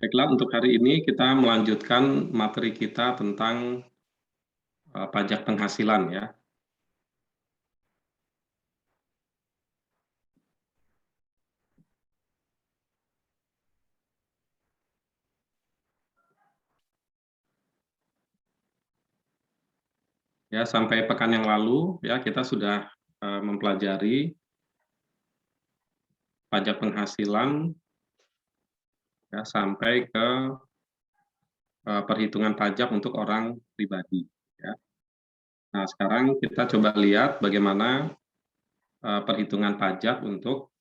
Baiklah, untuk hari ini kita melanjutkan materi kita tentang pajak penghasilan ya. Ya, sampai pekan yang lalu ya kita sudah mempelajari pajak penghasilan ya sampai ke perhitungan pajak untuk orang pribadi ya. Nah, sekarang kita coba lihat bagaimana perhitungan pajak untuk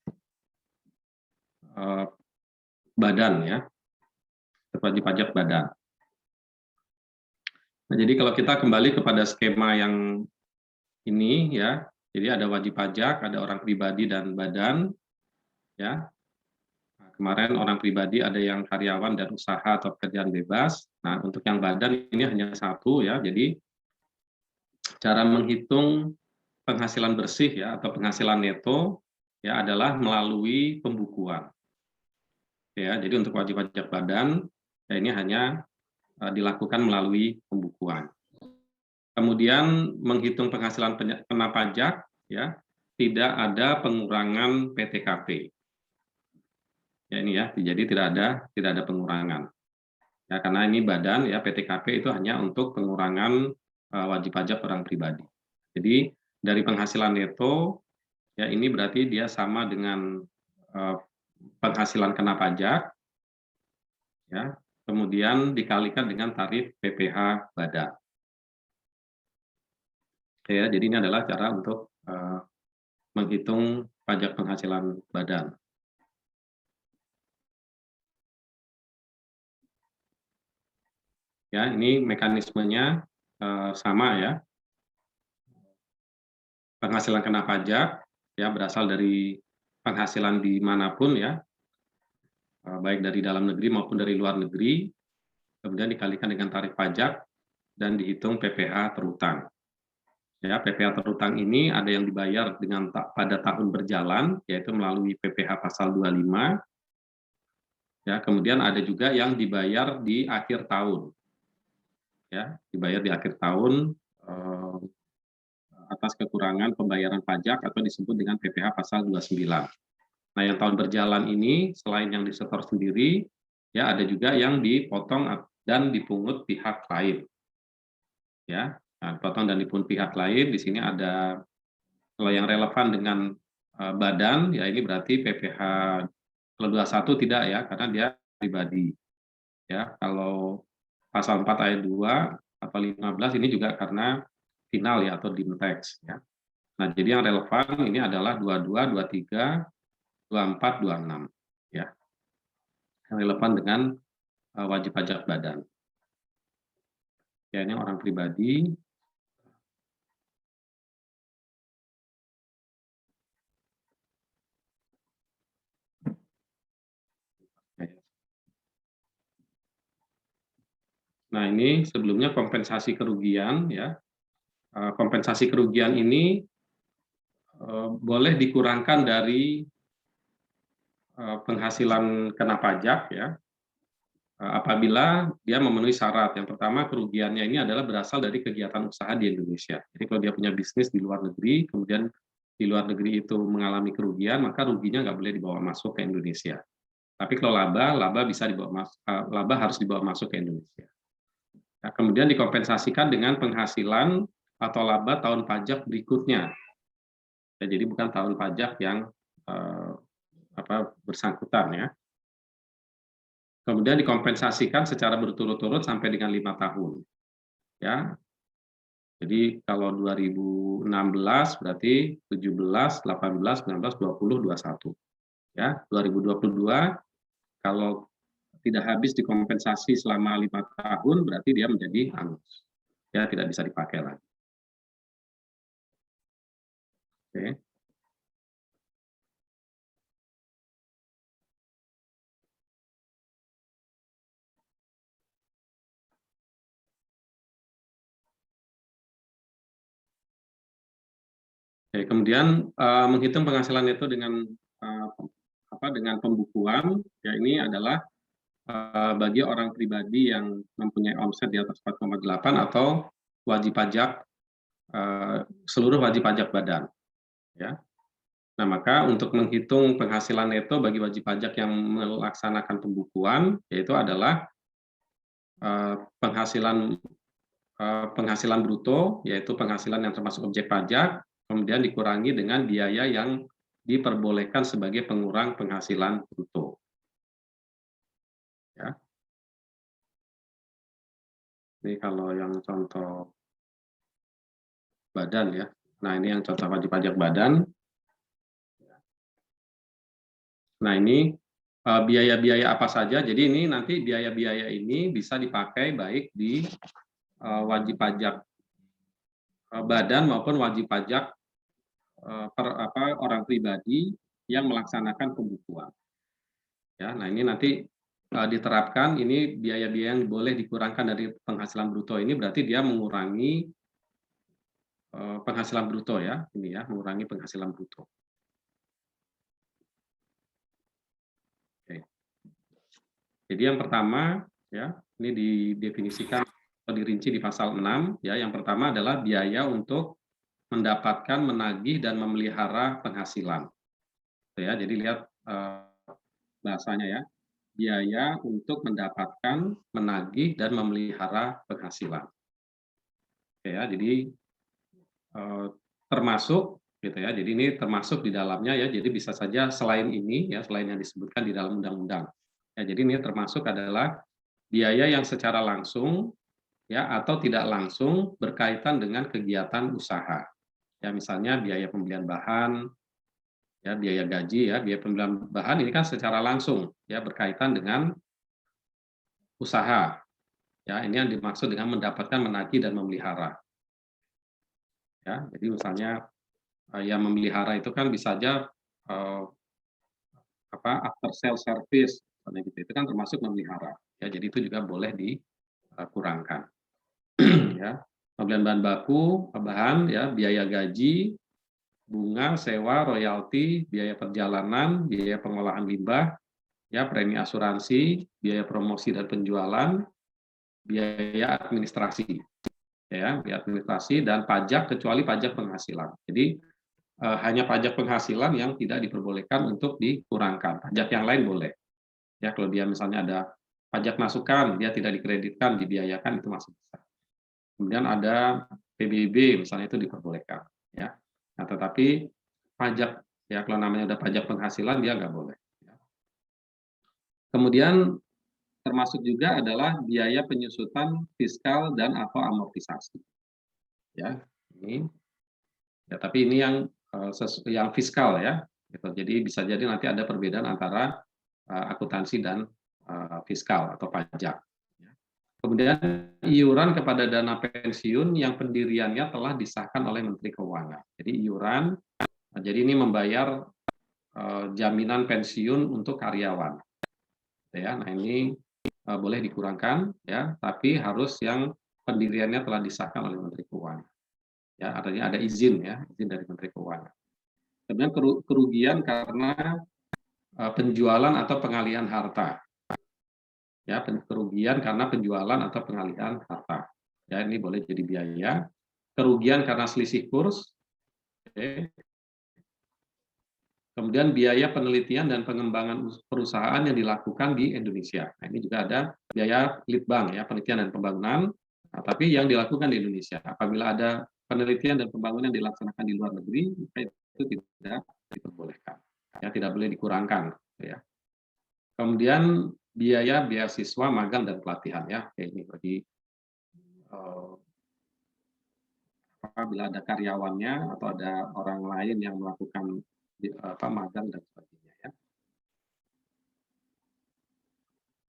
uh, badan ya, wajib pajak badan. Nah, jadi kalau kita kembali kepada skema yang ini ya, jadi ada wajib pajak, ada orang pribadi dan badan ya. Nah, kemarin orang pribadi ada yang karyawan dan usaha atau pekerjaan bebas. Nah, untuk yang badan ini hanya satu ya. Jadi cara menghitung penghasilan bersih ya atau penghasilan neto ya adalah melalui pembukuan. Ya, jadi untuk wajib pajak badan ya ini hanya dilakukan melalui pembukuan. Kemudian menghitung penghasilan kena pajak ya tidak ada pengurangan PTKP. Ya ini ya, jadi tidak ada pengurangan. Ya karena ini badan ya PTKP itu hanya untuk pengurangan wajib pajak orang pribadi. Jadi dari penghasilan neto ya ini berarti dia sama dengan penghasilan kena pajak ya, kemudian dikalikan dengan tarif PPh badan. Ya, jadi ini adalah cara untuk menghitung pajak penghasilan badan. Ya, ini mekanismenya sama ya. Penghasilan kena pajak ya berasal dari penghasilan dimanapun ya, baik dari dalam negeri maupun dari luar negeri, kemudian dikalikan dengan tarif pajak dan dihitung PPh terutang. Ya, PPh terutang ini ada yang dibayar dengan pada tahun berjalan, yaitu melalui PPh pasal 25. Ya, kemudian ada juga yang dibayar di akhir tahun. Ya, dibayar di akhir tahun atas kekurangan pembayaran pajak atau disebut dengan PPh pasal 29. Nah, yang tahun berjalan ini selain yang disetor sendiri, ya ada juga yang dipotong dan dipungut pihak lain. Ya, nah, dipotong dan dipungut pihak lain di sini ada kalau yang relevan dengan badan ya ini berarti PPh kalau 21 tidak ya karena dia pribadi. Ya, kalau pasal 4 ayat 2 atau 15 ini juga karena final ya atau dimtex ya. Nah, jadi yang relevan ini adalah 22, 23, 24, 26 ya. Yang relevan dengan wajib pajak badan. Ya, ini orang pribadi. Nah, ini sebelumnya kompensasi kerugian ya. Kompensasi kerugian ini boleh dikurangkan dari penghasilan kena pajak ya. Apabila dia memenuhi syarat. Yang pertama, kerugiannya ini adalah berasal dari kegiatan usaha di Indonesia. Jadi kalau dia punya bisnis di luar negeri, kemudian di luar negeri itu mengalami kerugian, maka ruginya nggak boleh dibawa masuk ke Indonesia. Tapi kalau laba bisa dibawa laba harus dibawa masuk ke Indonesia. Nah, kemudian dikompensasikan dengan penghasilan atau laba tahun pajak berikutnya. Ya, jadi bukan tahun pajak yang bersangkutan ya. Kemudian dikompensasikan secara berturut-turut sampai dengan 5 tahun. Ya. Jadi kalau 2016 berarti 17, 18, 19, 20, 21. Ya, 2022 kalau tidak habis dikompensasi selama 5 tahun berarti dia menjadi hangus. Ya, tidak bisa dipakai lagi. Oke. Oke, kemudian menghitung penghasilan itu dengan dengan pembukuan ya ini adalah bagi orang pribadi yang mempunyai omset di atas 4,8 atau wajib pajak seluruh wajib pajak badan, ya. Nah, maka untuk menghitung penghasilan neto bagi wajib pajak yang melaksanakan pembukuan, yaitu adalah penghasilan penghasilan bruto, yaitu penghasilan yang termasuk objek pajak, kemudian dikurangi dengan biaya yang diperbolehkan sebagai pengurang penghasilan bruto. Ya. Ini kalau yang contoh badan ya. Nah, ini yang contoh wajib pajak badan. Nah, ini biaya-biaya apa saja. Jadi ini nanti biaya-biaya ini bisa dipakai baik di wajib pajak badan maupun wajib pajak orang pribadi yang melaksanakan pembukuan. Ya, nah ini nanti diterapkan ini biaya-biaya yang boleh dikurangkan dari penghasilan bruto ini berarti dia mengurangi penghasilan bruto ya, ini ya, mengurangi penghasilan bruto. Oke. Jadi yang pertama ya, ini didefinisikan atau dirinci di pasal 6 ya. Yang pertama adalah biaya untuk mendapatkan, menagih dan memelihara penghasilan. Ya, jadi lihat bahasanya ya. Biaya untuk mendapatkan, menagih dan memelihara penghasilan. Oke ya, jadi termasuk gitu ya. Jadi ini termasuk di dalamnya ya. Jadi bisa saja selain ini ya, selain yang disebutkan di dalam undang-undang. Ya, jadi ini termasuk adalah biaya yang secara langsung ya atau tidak langsung berkaitan dengan kegiatan usaha. Ya, misalnya biaya pembelian bahan, ya biaya gaji ya, biaya pembelian bahan ini kan secara langsung ya berkaitan dengan usaha. Ya, ini yang dimaksud dengan mendapatkan, menagih dan memelihara. Ya, jadi misalnya yang memelihara itu kan bisa aja after sale service misalnya gitu. Itu kan termasuk memelihara. Ya, jadi itu juga boleh dikurangkan. Ya, pembelian bahan baku, bahan ya, biaya gaji, bunga, sewa, royalti, biaya perjalanan, biaya pengolahan limbah, ya, premi asuransi, biaya promosi dan penjualan, biaya administrasi. Ya, biaya administrasi dan pajak kecuali pajak penghasilan. Jadi hanya pajak penghasilan yang tidak diperbolehkan untuk dikurangkan. Pajak yang lain boleh. Ya, kalau dia misalnya ada pajak masukan, dia tidak dikreditkan, dibiayakan itu masih bisa. Kemudian ada PBB misalnya itu diperbolehkan. Ya, nah, tetapi pajak ya kalau namanya ada pajak penghasilan dia nggak boleh. Ya. Kemudian termasuk juga adalah biaya penyusutan fiskal dan atau amortisasi. Ya, ini ya, tapi ini yang fiskal ya. Gitu. Jadi bisa jadi nanti ada perbedaan antara akuntansi dan fiskal atau pajak. Ya. Kemudian iuran kepada dana pensiun yang pendiriannya telah disahkan oleh Menteri Keuangan. Jadi iuran, jadi ini membayar jaminan pensiun untuk karyawan. Ya, nah ini boleh dikurangkan ya, tapi harus yang pendiriannya telah disahkan oleh Menteri Keuangan. Ya, artinya ada izin ya, izin dari Menteri Keuangan. Kemudian kerugian karena penjualan atau pengalihan harta. Ya, kerugian karena penjualan atau pengalihan harta. Ya, ini boleh jadi biaya. Kerugian karena selisih kurs. Oke. Kemudian biaya penelitian dan pengembangan perusahaan yang dilakukan di Indonesia. Nah, ini juga ada biaya litbang ya, penelitian dan pembangunan, nah, tapi yang dilakukan di Indonesia. Apabila ada penelitian dan pembangunan yang dilaksanakan di luar negeri, itu tidak diperbolehkan. Ya, tidak boleh dikurangkan. Ya. Kemudian biaya beasiswa, magang dan pelatihan ya. Ini bagi apabila ada karyawannya atau ada orang lain yang melakukan magang dan sebagainya ya.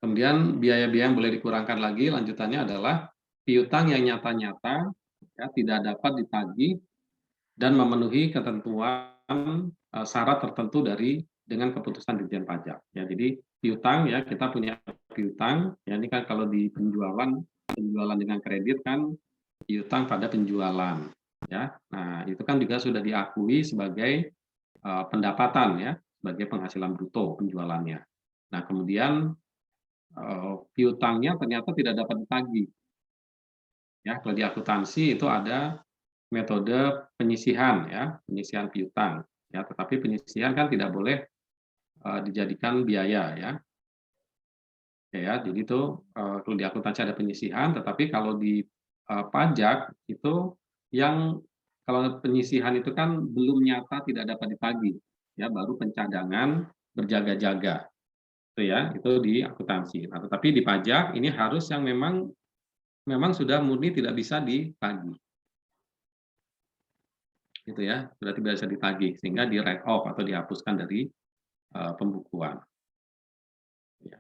Kemudian biaya-biaya yang boleh dikurangkan lagi lanjutannya adalah piutang yang nyata-nyata ya, tidak dapat ditagih dan memenuhi ketentuan syarat tertentu dengan keputusan Ditjen Pajak. Ya, jadi piutang ya, kita punya piutang ya, ini kan kalau di penjualan dengan kredit kan piutang pada penjualan ya. Nah, itu kan juga sudah diakui sebagai pendapatan ya, sebagai penghasilan bruto penjualannya. Nah, kemudian piutangnya ternyata tidak dapat ditagih. Ya, kalau di akuntansi itu ada metode penyisihan ya, penyisihan piutang ya, tetapi penyisihan kan tidak boleh dijadikan biaya ya. Ya, jadi itu kalau di akuntansi ada penyisihan, tetapi kalau di pajak itu yang kalau penyisihan itu kan belum nyata tidak dapat ditagih, ya baru pencadangan berjaga-jaga, itu ya, itu di akuntansi. Nah, tetapi di pajak ini harus yang memang memang sudah murni tidak bisa ditagih, gitu ya, sudah tidak bisa ditagih sehingga di write off atau dihapuskan dari pembukuan. Ya.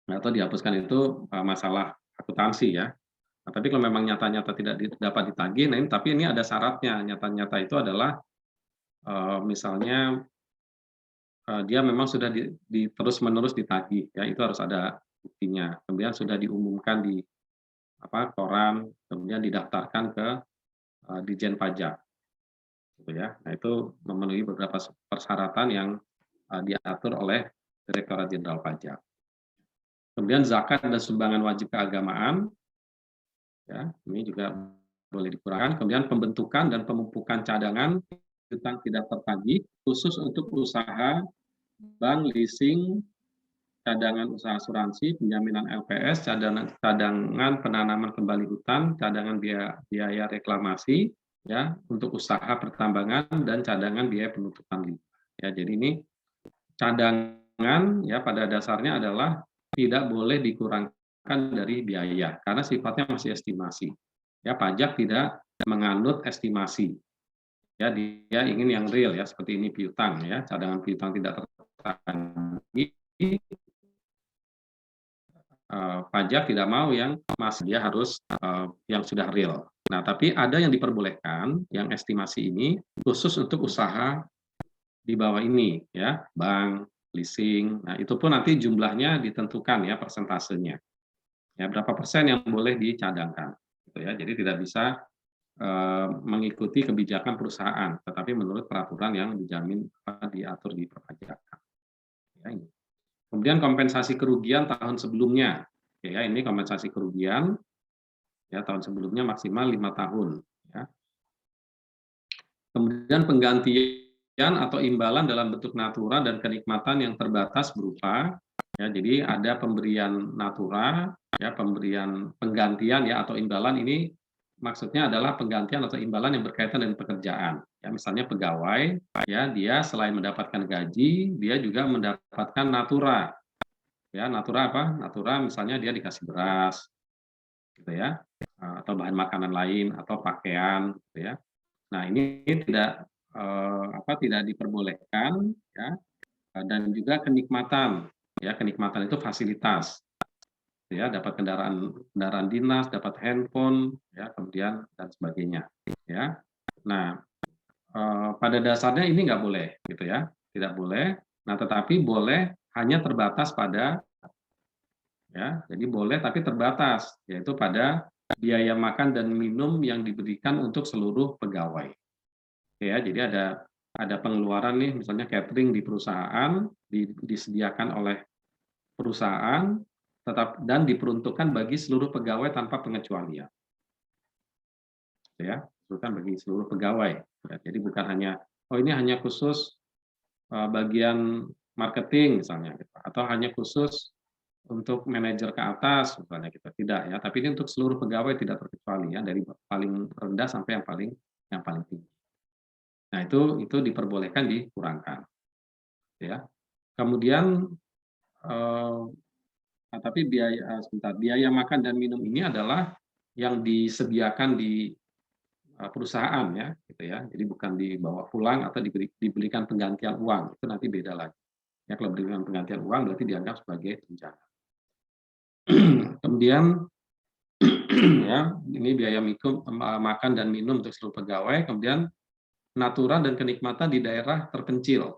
Atau dihapuskan itu masalah akuntansi ya. Nah, tapi kalau memang nyata-nyata tidak dapat ditagih, nah ini tapi ini ada syaratnya. Nyata-nyata itu adalah misalnya dia memang sudah terus-menerus ditagih, ya itu harus ada buktinya. Kemudian sudah diumumkan di koran, kemudian didaftarkan ke Ditjen Pajak, gitu ya. Nah itu memenuhi beberapa persyaratan yang diatur oleh Direktorat Jenderal Pajak. Kemudian zakat dan sumbangan wajib keagamaan, ya ini juga boleh dikurangkan. Kemudian pembentukan dan pemupukan cadangan tentang tidak tertagih khusus untuk usaha bank, leasing, cadangan usaha asuransi, penjaminan LPS, cadangan penanaman kembali hutan, cadangan biaya reklamasi, ya untuk usaha pertambangan dan cadangan biaya penutupan limbah. Ya, jadi ini cadangan ya pada dasarnya adalah tidak boleh dikurangkan dari biaya karena sifatnya masih estimasi. Ya, pajak tidak menganut estimasi. Ya, dia ingin yang real ya, seperti ini piutang ya, cadangan piutang tidak tertagih. Pajak tidak mau yang masih, dia harus yang sudah real. Nah, tapi ada yang diperbolehkan, yang estimasi ini khusus untuk usaha di bawah ini ya, bank, leasing. Nah, itu pun nanti jumlahnya ditentukan ya persentasenya. Ya, berapa persen yang boleh dicadangkan gitu ya. Jadi tidak bisa mengikuti kebijakan perusahaan, tetapi menurut peraturan yang dijamin diatur di perpajakan. Ya, ini. Kemudian kompensasi kerugian tahun sebelumnya. Ya, ini kompensasi kerugian ya tahun sebelumnya maksimal 5 tahun ya. Kemudian penggantian atau imbalan dalam bentuk natura dan kenikmatan yang terbatas berupa ya, jadi ada pemberian natura ya, pemberian penggantian ya atau imbalan ini maksudnya adalah penggantian atau imbalan yang berkaitan dengan pekerjaan. Ya, misalnya pegawai ya dia selain mendapatkan gaji, dia juga mendapatkan natura. Ya, natura apa? Natura misalnya dia dikasih beras gitu ya, atau bahan makanan lain atau pakaian gitu ya. Nah, ini tidak diperbolehkan ya, dan juga kenikmatan. Ya, kenikmatan itu fasilitas. Ya, dapat kendaraan kendaraan dinas, dapat handphone, ya, kemudian dan sebagainya. Ya. Nah, pada dasarnya ini nggak boleh, gitu ya, tidak boleh. Nah, tetapi boleh hanya terbatas pada ya, jadi boleh tapi terbatas, yaitu pada biaya makan dan minum yang diberikan untuk seluruh pegawai. Ya, jadi ada pengeluaran nih, misalnya catering di perusahaan disediakan oleh perusahaan tetap dan diperuntukkan bagi seluruh pegawai tanpa pengecualian. Ya, bukan bagi seluruh pegawai. Ya, jadi bukan hanya ini hanya khusus bagian marketing misalnya gitu, atau hanya khusus untuk manajer ke atas misalnya kita tidak ya, tapi ini untuk seluruh pegawai tidak terkecuali ya, dari paling rendah sampai yang paling tinggi. Nah, itu diperbolehkan dikurangkan ya. Kemudian tapi biaya makan dan minum ini adalah yang disediakan di perusahaan ya, gitu ya. Jadi bukan dibawa pulang atau diberikan penggantian uang, itu nanti beda lagi. Ya, kalau berikan penggantian uang berarti dianggap sebagai tunjangan. Kemudian ya, ini biaya makan dan minum untuk seluruh pegawai, kemudian natura dan kenikmatan di daerah terpencil.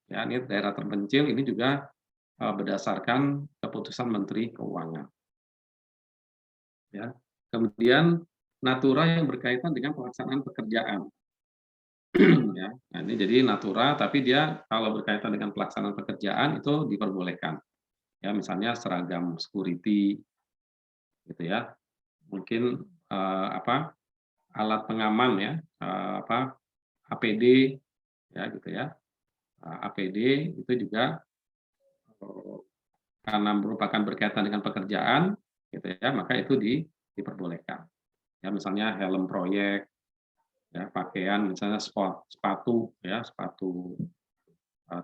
Ya, ini daerah terpencil ini juga berdasarkan keputusan Menteri Keuangan. Ya. Kemudian natura yang berkaitan dengan pelaksanaan pekerjaan. Ya, nah ini jadi natura, tapi dia kalau berkaitan dengan pelaksanaan pekerjaan itu diperbolehkan. ya misalnya seragam security gitu ya, mungkin alat pengaman ya, APD ya gitu ya. APD itu juga eh, karena merupakan berkaitan dengan pekerjaan gitu ya, maka itu diperbolehkan. Ya misalnya helm proyek, ya pakaian misalnya sepatu ya, sepatu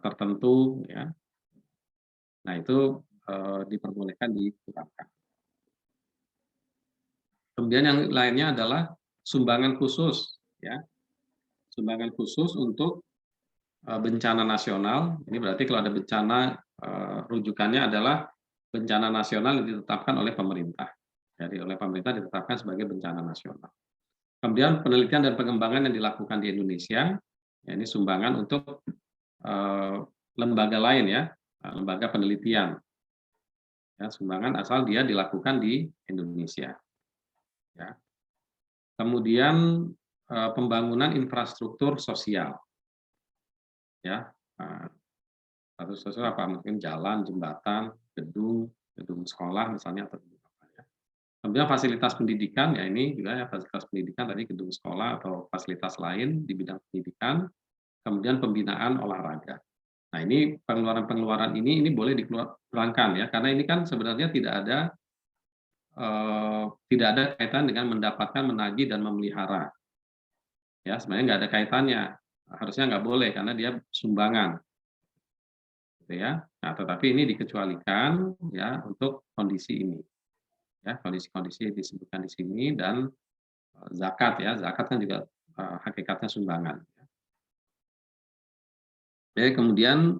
tertentu ya. Nah, itu diperbolehkan dikurangkan. Kemudian yang lainnya adalah sumbangan khusus ya. Sumbangan khusus untuk bencana nasional. Ini berarti kalau ada bencana rujukannya adalah bencana nasional yang ditetapkan oleh pemerintah. Jadi oleh pemerintah ditetapkan sebagai bencana nasional. Kemudian penelitian dan pengembangan yang dilakukan di Indonesia, ya ini sumbangan untuk lembaga lain ya, lembaga penelitian. Ya, sumbangan asal dia dilakukan di Indonesia. Ya. Kemudian pembangunan infrastruktur sosial. Ya, status sosial apa? Mungkin jalan, jembatan, gedung sekolah misalnya atau apa ya. Kemudian fasilitas pendidikan ya ini juga ya fasilitas pendidikan tadi gedung sekolah atau fasilitas lain di bidang pendidikan. Kemudian pembinaan olahraga. Nah, ini pengeluaran-pengeluaran ini boleh dikurangkan ya karena ini kan sebenarnya tidak ada kaitan dengan mendapatkan, menagih dan memelihara. Ya, sebenarnya nggak ada kaitannya. Harusnya nggak boleh karena dia sumbangan. Gitu ya. Nah, tetapi ini dikecualikan ya untuk kondisi ini. Ya, kondisi-kondisi disebutkan di sini dan zakat ya. Zakat kan juga hakikatnya sumbangan. Oke, kemudian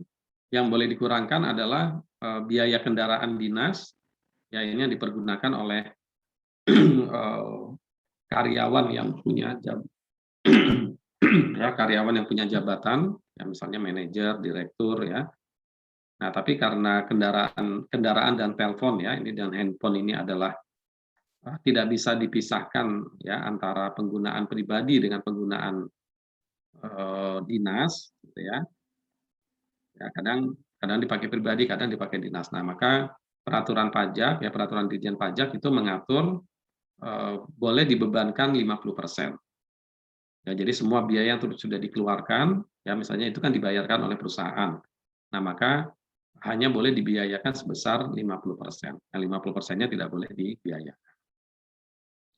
yang boleh dikurangkan adalah biaya kendaraan dinas ya ini yang dipergunakan oleh karyawan yang punya ya karyawan yang punya jabatan ya misalnya manajer, direktur ya. Nah, tapi karena kendaraan dan telepon ya ini dan handphone ini adalah tidak bisa dipisahkan ya antara penggunaan pribadi dengan penggunaan dinas gitu ya. Ya kadang dipakai pribadi, kadang dipakai dinas. Nah, maka peraturan pajak ya peraturan Dirjen Pajak itu mengatur boleh dibebankan 50%. Ya, jadi semua biaya yang sudah dikeluarkan, ya misalnya itu kan dibayarkan oleh perusahaan. Nah, maka hanya boleh dibiayakan sebesar 50%. Nah, 50%-nya tidak boleh dibiayakan.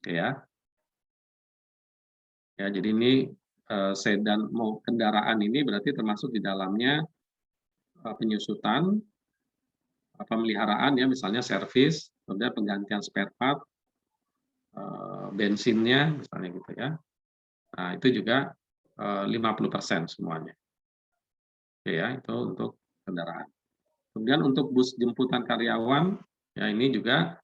Ya. Ya, jadi ini sedan mau kendaraan ini berarti termasuk di dalamnya penyusutan, pemeliharaan ya misalnya servis, kemudian penggantian spare part, bensinnya misalnya gitu ya. Nah, itu juga 50% semuanya. Oke ya, itu untuk kendaraan. Kemudian untuk bus jemputan karyawan, ya ini juga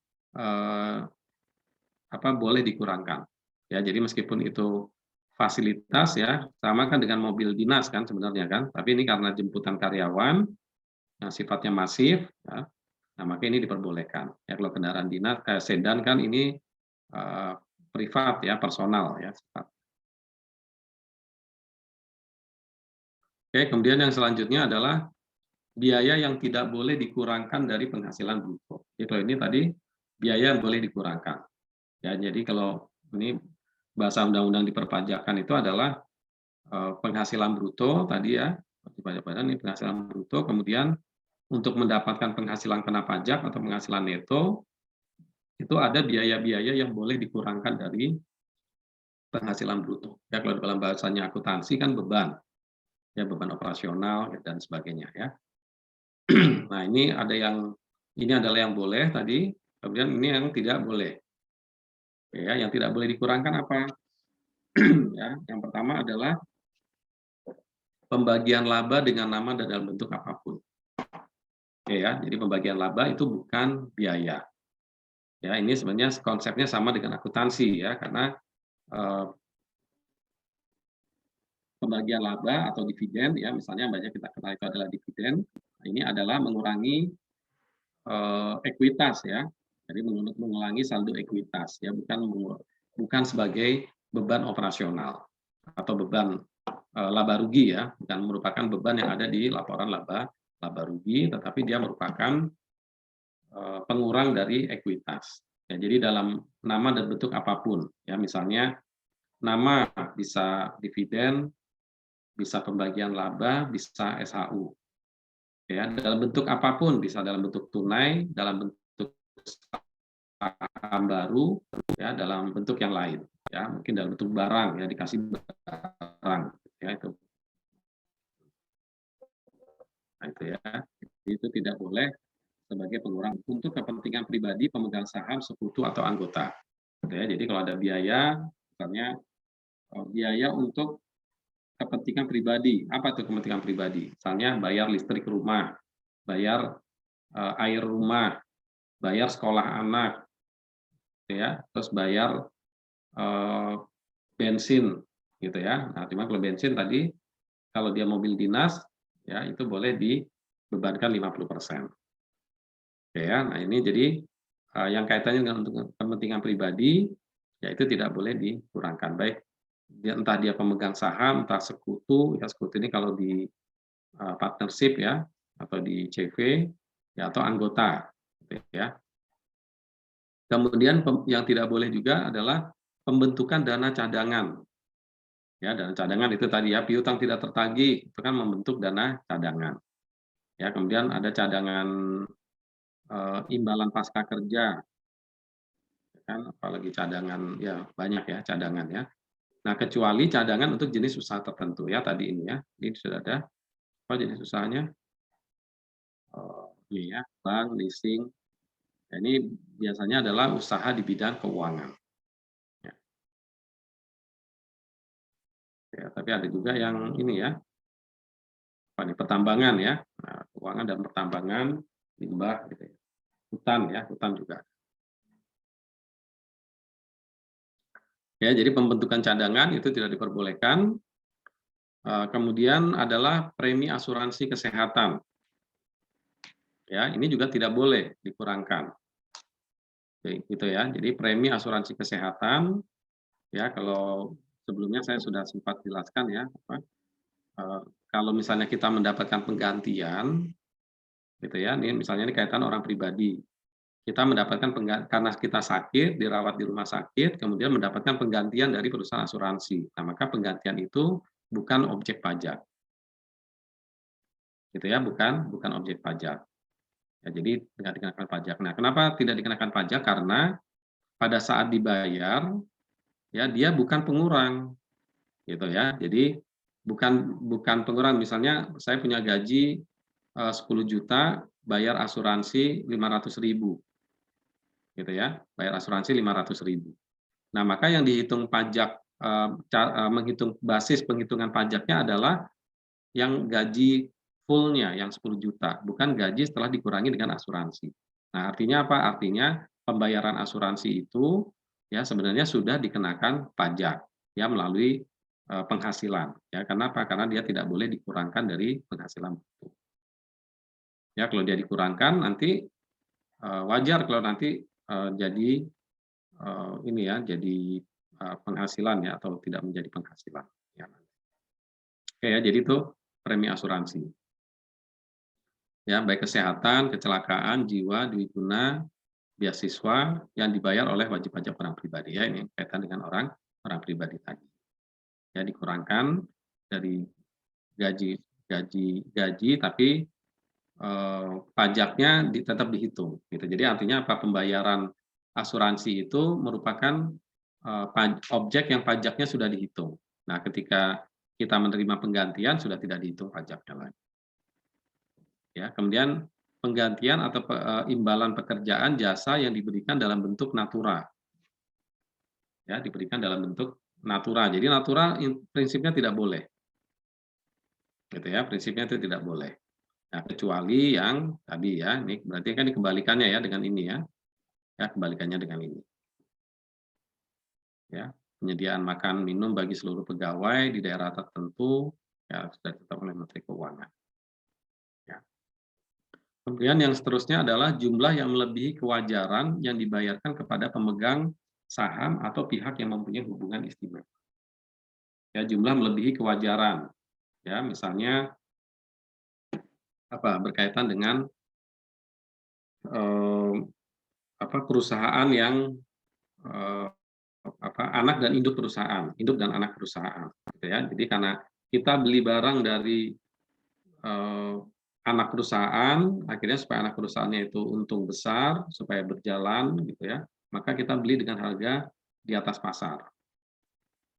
boleh dikurangkan. Ya, jadi meskipun itu fasilitas ya, sama kan dengan mobil dinas kan sebenarnya kan, tapi ini karena jemputan karyawan yang sifatnya masif, ya, nah maka ini diperbolehkan. Ya kalau kendaraan dinas, sedan kan ini privat ya, personal ya. Oke, kemudian yang selanjutnya adalah biaya yang tidak boleh dikurangkan dari penghasilan bruto. Jadi kalau ini tadi biaya yang boleh dikurangkan. Ya, jadi kalau ini bahasa undang-undang di perpajakan itu adalah penghasilan bruto tadi ya, di pajak badan ini penghasilan bruto, kemudian untuk mendapatkan penghasilan kena pajak atau penghasilan neto, itu ada biaya-biaya yang boleh dikurangkan dari penghasilan bruto. Ya, kalau dalam bahasanya akuntansi kan beban, ya beban operasional dan sebagainya ya. Nah, ini adalah yang boleh tadi, kemudian ini yang tidak boleh. Ya, yang tidak boleh dikurangkan apa? Ya, yang pertama adalah pembagian laba dengan nama dan dalam bentuk apapun. Oke ya, jadi pembagian laba itu bukan biaya. Ya, ini sebenarnya konsepnya sama dengan akuntansi ya, karena pembagian laba atau dividen ya, misalnya banyak kita kenal itu adalah dividen. Ini adalah mengurangi ekuitas ya. Jadi mengurangi saldo ekuitas ya, bukan sebagai beban operasional atau beban laba rugi ya, bukan merupakan beban yang ada di laporan laba rugi, tetapi dia merupakan pengurang dari ekuitas. Ya, jadi dalam nama dan bentuk apapun, ya misalnya nama bisa dividen, bisa pembagian laba, bisa SHU. Ya, dalam bentuk apapun, bisa dalam bentuk tunai, dalam bentuk saham baru, ya dalam bentuk yang lain, ya mungkin dalam bentuk barang, ya dikasih barang, ya itu. Nah, itu ya. Itu tidak boleh sebagai pengurang untuk kepentingan pribadi pemegang saham, sekutu atau anggota. Ya, jadi kalau ada biaya, misalnya biaya untuk kepentingan pribadi, apa tuh kepentingan pribadi? Misalnya bayar listrik rumah, bayar air rumah, bayar sekolah anak, ya, terus bayar bensin, gitu ya. Nah, cuma kalau bensin tadi, kalau dia mobil dinas, ya itu boleh dibebankan 50%. Oke ya, nah ini jadi yang kaitannya dengan untuk kepentingan pribadi, ya itu tidak boleh dikurangkan. Baik, entah dia pemegang saham, entah sekutu, ya sekutu ini kalau di partnership ya, atau di CV, ya atau anggota, gitu ya. Kemudian yang tidak boleh juga adalah pembentukan dana cadangan. Ya, dana cadangan itu tadi ya, piutang tidak tertagih, itu kan membentuk dana cadangan. Ya, kemudian ada cadangan imbalan pasca kerja, kan apalagi cadangan ya banyak ya cadangan ya. Nah, kecuali cadangan untuk jenis usaha tertentu ya tadi ini ya. Ini sudah ada apa jenis usahanya? Ini ya, bank, leasing. Nah, ini biasanya adalah usaha di bidang keuangan. Ya, ya, tapi ada juga yang ini ya, apa nih, pertambangan ya. Nah, keuangan dan pertambangan, limbah gitu ya. Hutan ya, hutan juga. Ya, jadi pembentukan cadangan itu tidak diperbolehkan. Kemudian adalah premi asuransi kesehatan. Ya, ini juga tidak boleh dikurangkan. Gitu ya. Jadi premi asuransi kesehatan ya kalau sebelumnya saya sudah sempat jelaskan ya apa, kalau misalnya kita mendapatkan penggantian gitu ya, ini misalnya ini kaitan orang pribadi. Kita mendapatkan karena kita sakit, dirawat di rumah sakit, kemudian mendapatkan penggantian dari perusahaan asuransi. Nah, maka penggantian itu bukan objek pajak. Gitu ya, bukan bukan objek pajak. Ya, jadi tidak dikenakan pajak. Nah, kenapa tidak dikenakan pajak? Karena pada saat dibayar, ya dia bukan pengurang, gitu ya. Jadi bukan bukan pengurang. Misalnya saya punya gaji 10 juta, bayar asuransi 500.000, gitu ya. Bayar asuransi 500.000. Nah, maka yang dihitung pajak, menghitung basis penghitungan pajaknya adalah yang gaji full-nya, yang 10 juta, bukan gaji setelah dikurangi dengan asuransi. Nah, artinya apa? Artinya pembayaran asuransi itu ya sebenarnya sudah dikenakan pajak ya melalui penghasilan. Ya, kenapa? Karena dia tidak boleh dikurangkan dari penghasilan itu. Ya, kalau dia dikurangkan nanti wajar kalau nanti jadi ini ya, jadi penghasilan ya atau tidak menjadi penghasilan. Ya. Oke ya, jadi itu premi asuransi. Ya, baik kesehatan, kecelakaan, jiwa, dwi guna, beasiswa yang dibayar oleh wajib pajak orang pribadi ya, ini kaitan dengan orang orang pribadi tadi. Ya, dikurangkan dari gaji gaji tapi pajaknya tetap dihitung gitu. Jadi artinya apa? Pembayaran asuransi itu merupakan objek yang pajaknya sudah dihitung. Nah, ketika kita menerima penggantian sudah tidak dihitung pajaknya lagi. Ya, kemudian penggantian atau imbalan pekerjaan jasa yang diberikan dalam bentuk natura. Ya, diberikan dalam bentuk natura. Jadi natura prinsipnya tidak boleh. Gitu ya, prinsipnya itu tidak boleh. Nah, kecuali yang tadi ya, ini berarti kan dikembalikannya ya dengan ini ya. Ya, kebalikannya dengan ini. Ya, penyediaan makan minum bagi seluruh pegawai di daerah tertentu ya sudah ditetapkan oleh Menteri Keuangan. Ya. Kemudian yang seterusnya adalah jumlah yang melebihi kewajaran yang dibayarkan kepada pemegang saham atau pihak yang mempunyai hubungan istimewa. Ya, jumlah melebihi kewajaran. Ya, misalnya apa? Berkaitan dengan eee, perusahaan yang, eee, anak dan induk dan anak perusahaan, gitu ya. Jadi karena kita beli barang dari, eee, anak perusahaan, akhirnya supaya anak perusahaannya itu untung besar, supaya berjalan gitu ya, maka kita beli dengan harga di atas pasar,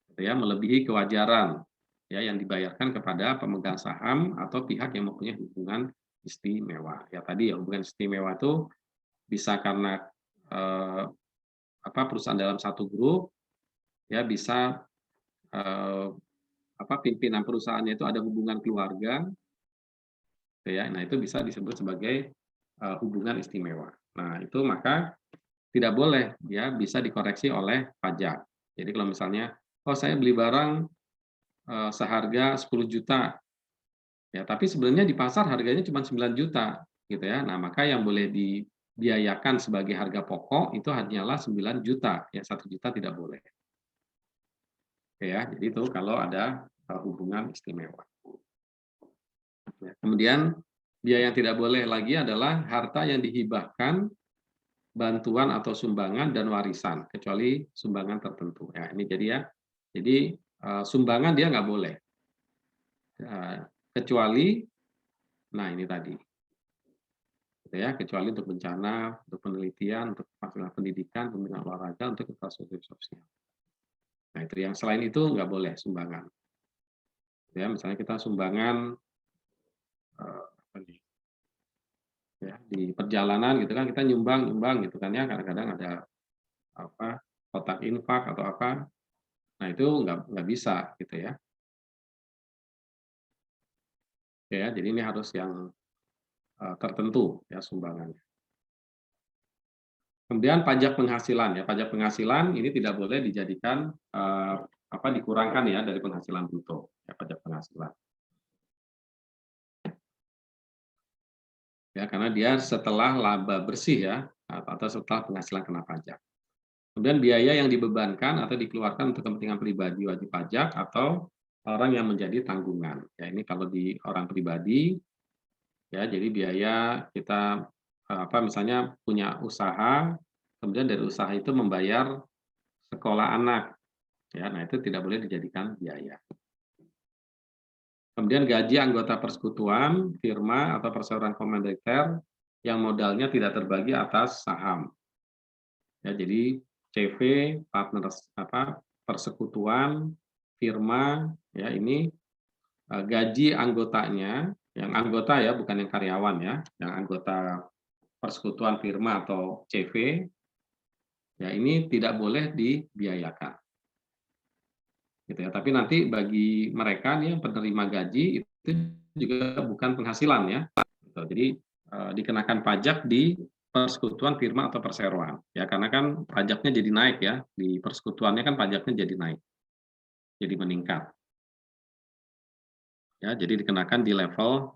gitu ya, melebihi kewajaran ya yang dibayarkan kepada pemegang saham atau pihak yang mempunyai hubungan istimewa. Ya tadi ya, hubungan istimewa itu bisa karena, eee, perusahaan dalam satu grup, ya bisa, eee, pimpinan perusahaannya itu ada hubungan keluarga, gitu ya. Nah, itu bisa disebut sebagai, hubungan istimewa. Nah, itu maka tidak boleh ya, bisa dikoreksi oleh pajak. Jadi kalau misalnya, "Oh, saya beli barang, seharga 10 juta ya, tapi sebenarnya di pasar harganya cuma 9 juta gitu ya. Nah, maka yang boleh dibiayakan sebagai harga pokok itu hanyalah 9 juta ya, 1 juta tidak boleh. Oke ya, jadi itu kalau ada, hubungan istimewa. Ya, kemudian biaya yang tidak boleh lagi adalah harta yang dihibahkan, bantuan atau sumbangan dan warisan, kecuali sumbangan tertentu. Ya, ini jadi ya, jadi, sumbangan dia nggak boleh, eee, kecuali nah ini tadi, gitu ya, kecuali untuk bencana, untuk penelitian, untuk fasilitas pendidikan, pembinaan olahraga, untuk infrastruktur sosial. Nah itu yang selain itu nggak boleh sumbangan. Ya, misalnya kita sumbangan, apa nih, ya, di perjalanan gitu kan kita nyumbang-nyumbang gitu kan ya, kadang-kadang ada apa, kotak infak atau apa, nah itu nggak bisa gitu ya. Ya, jadi ini harus yang, tertentu ya sumbangannya. Kemudian pajak penghasilan ya, pajak penghasilan ini tidak boleh dijadikan, dikurangkan ya dari penghasilan bruto, ya pajak penghasilan. Ya, karena dia setelah laba bersih ya, atau setelah penghasilan kena pajak. Kemudian biaya yang dibebankan atau dikeluarkan untuk kepentingan pribadi wajib pajak atau orang yang menjadi tanggungan. Ya ini kalau di orang pribadi, ya jadi biaya kita, misalnya punya usaha, kemudian dari usaha itu membayar sekolah anak, ya, nah itu tidak boleh dijadikan biaya. Kemudian gaji anggota persekutuan, firma, atau perseroan komanditer yang modalnya tidak terbagi atas saham. Ya, jadi CV, partners persekutuan, firma, ya ini, gaji anggotanya, yang anggota ya, bukan yang karyawan ya, yang anggota persekutuan, firma, atau CV, ya ini tidak boleh dibiayakan. Gitu ya. Tapi nanti bagi mereka nih yang penerima gaji itu juga bukan penghasilan ya, gitu. Jadi, dikenakan pajak di persekutuan, firma, atau perseroan, ya karena kan pajaknya jadi naik ya, di persekutuannya kan pajaknya jadi naik, jadi meningkat. Ya, jadi dikenakan di level,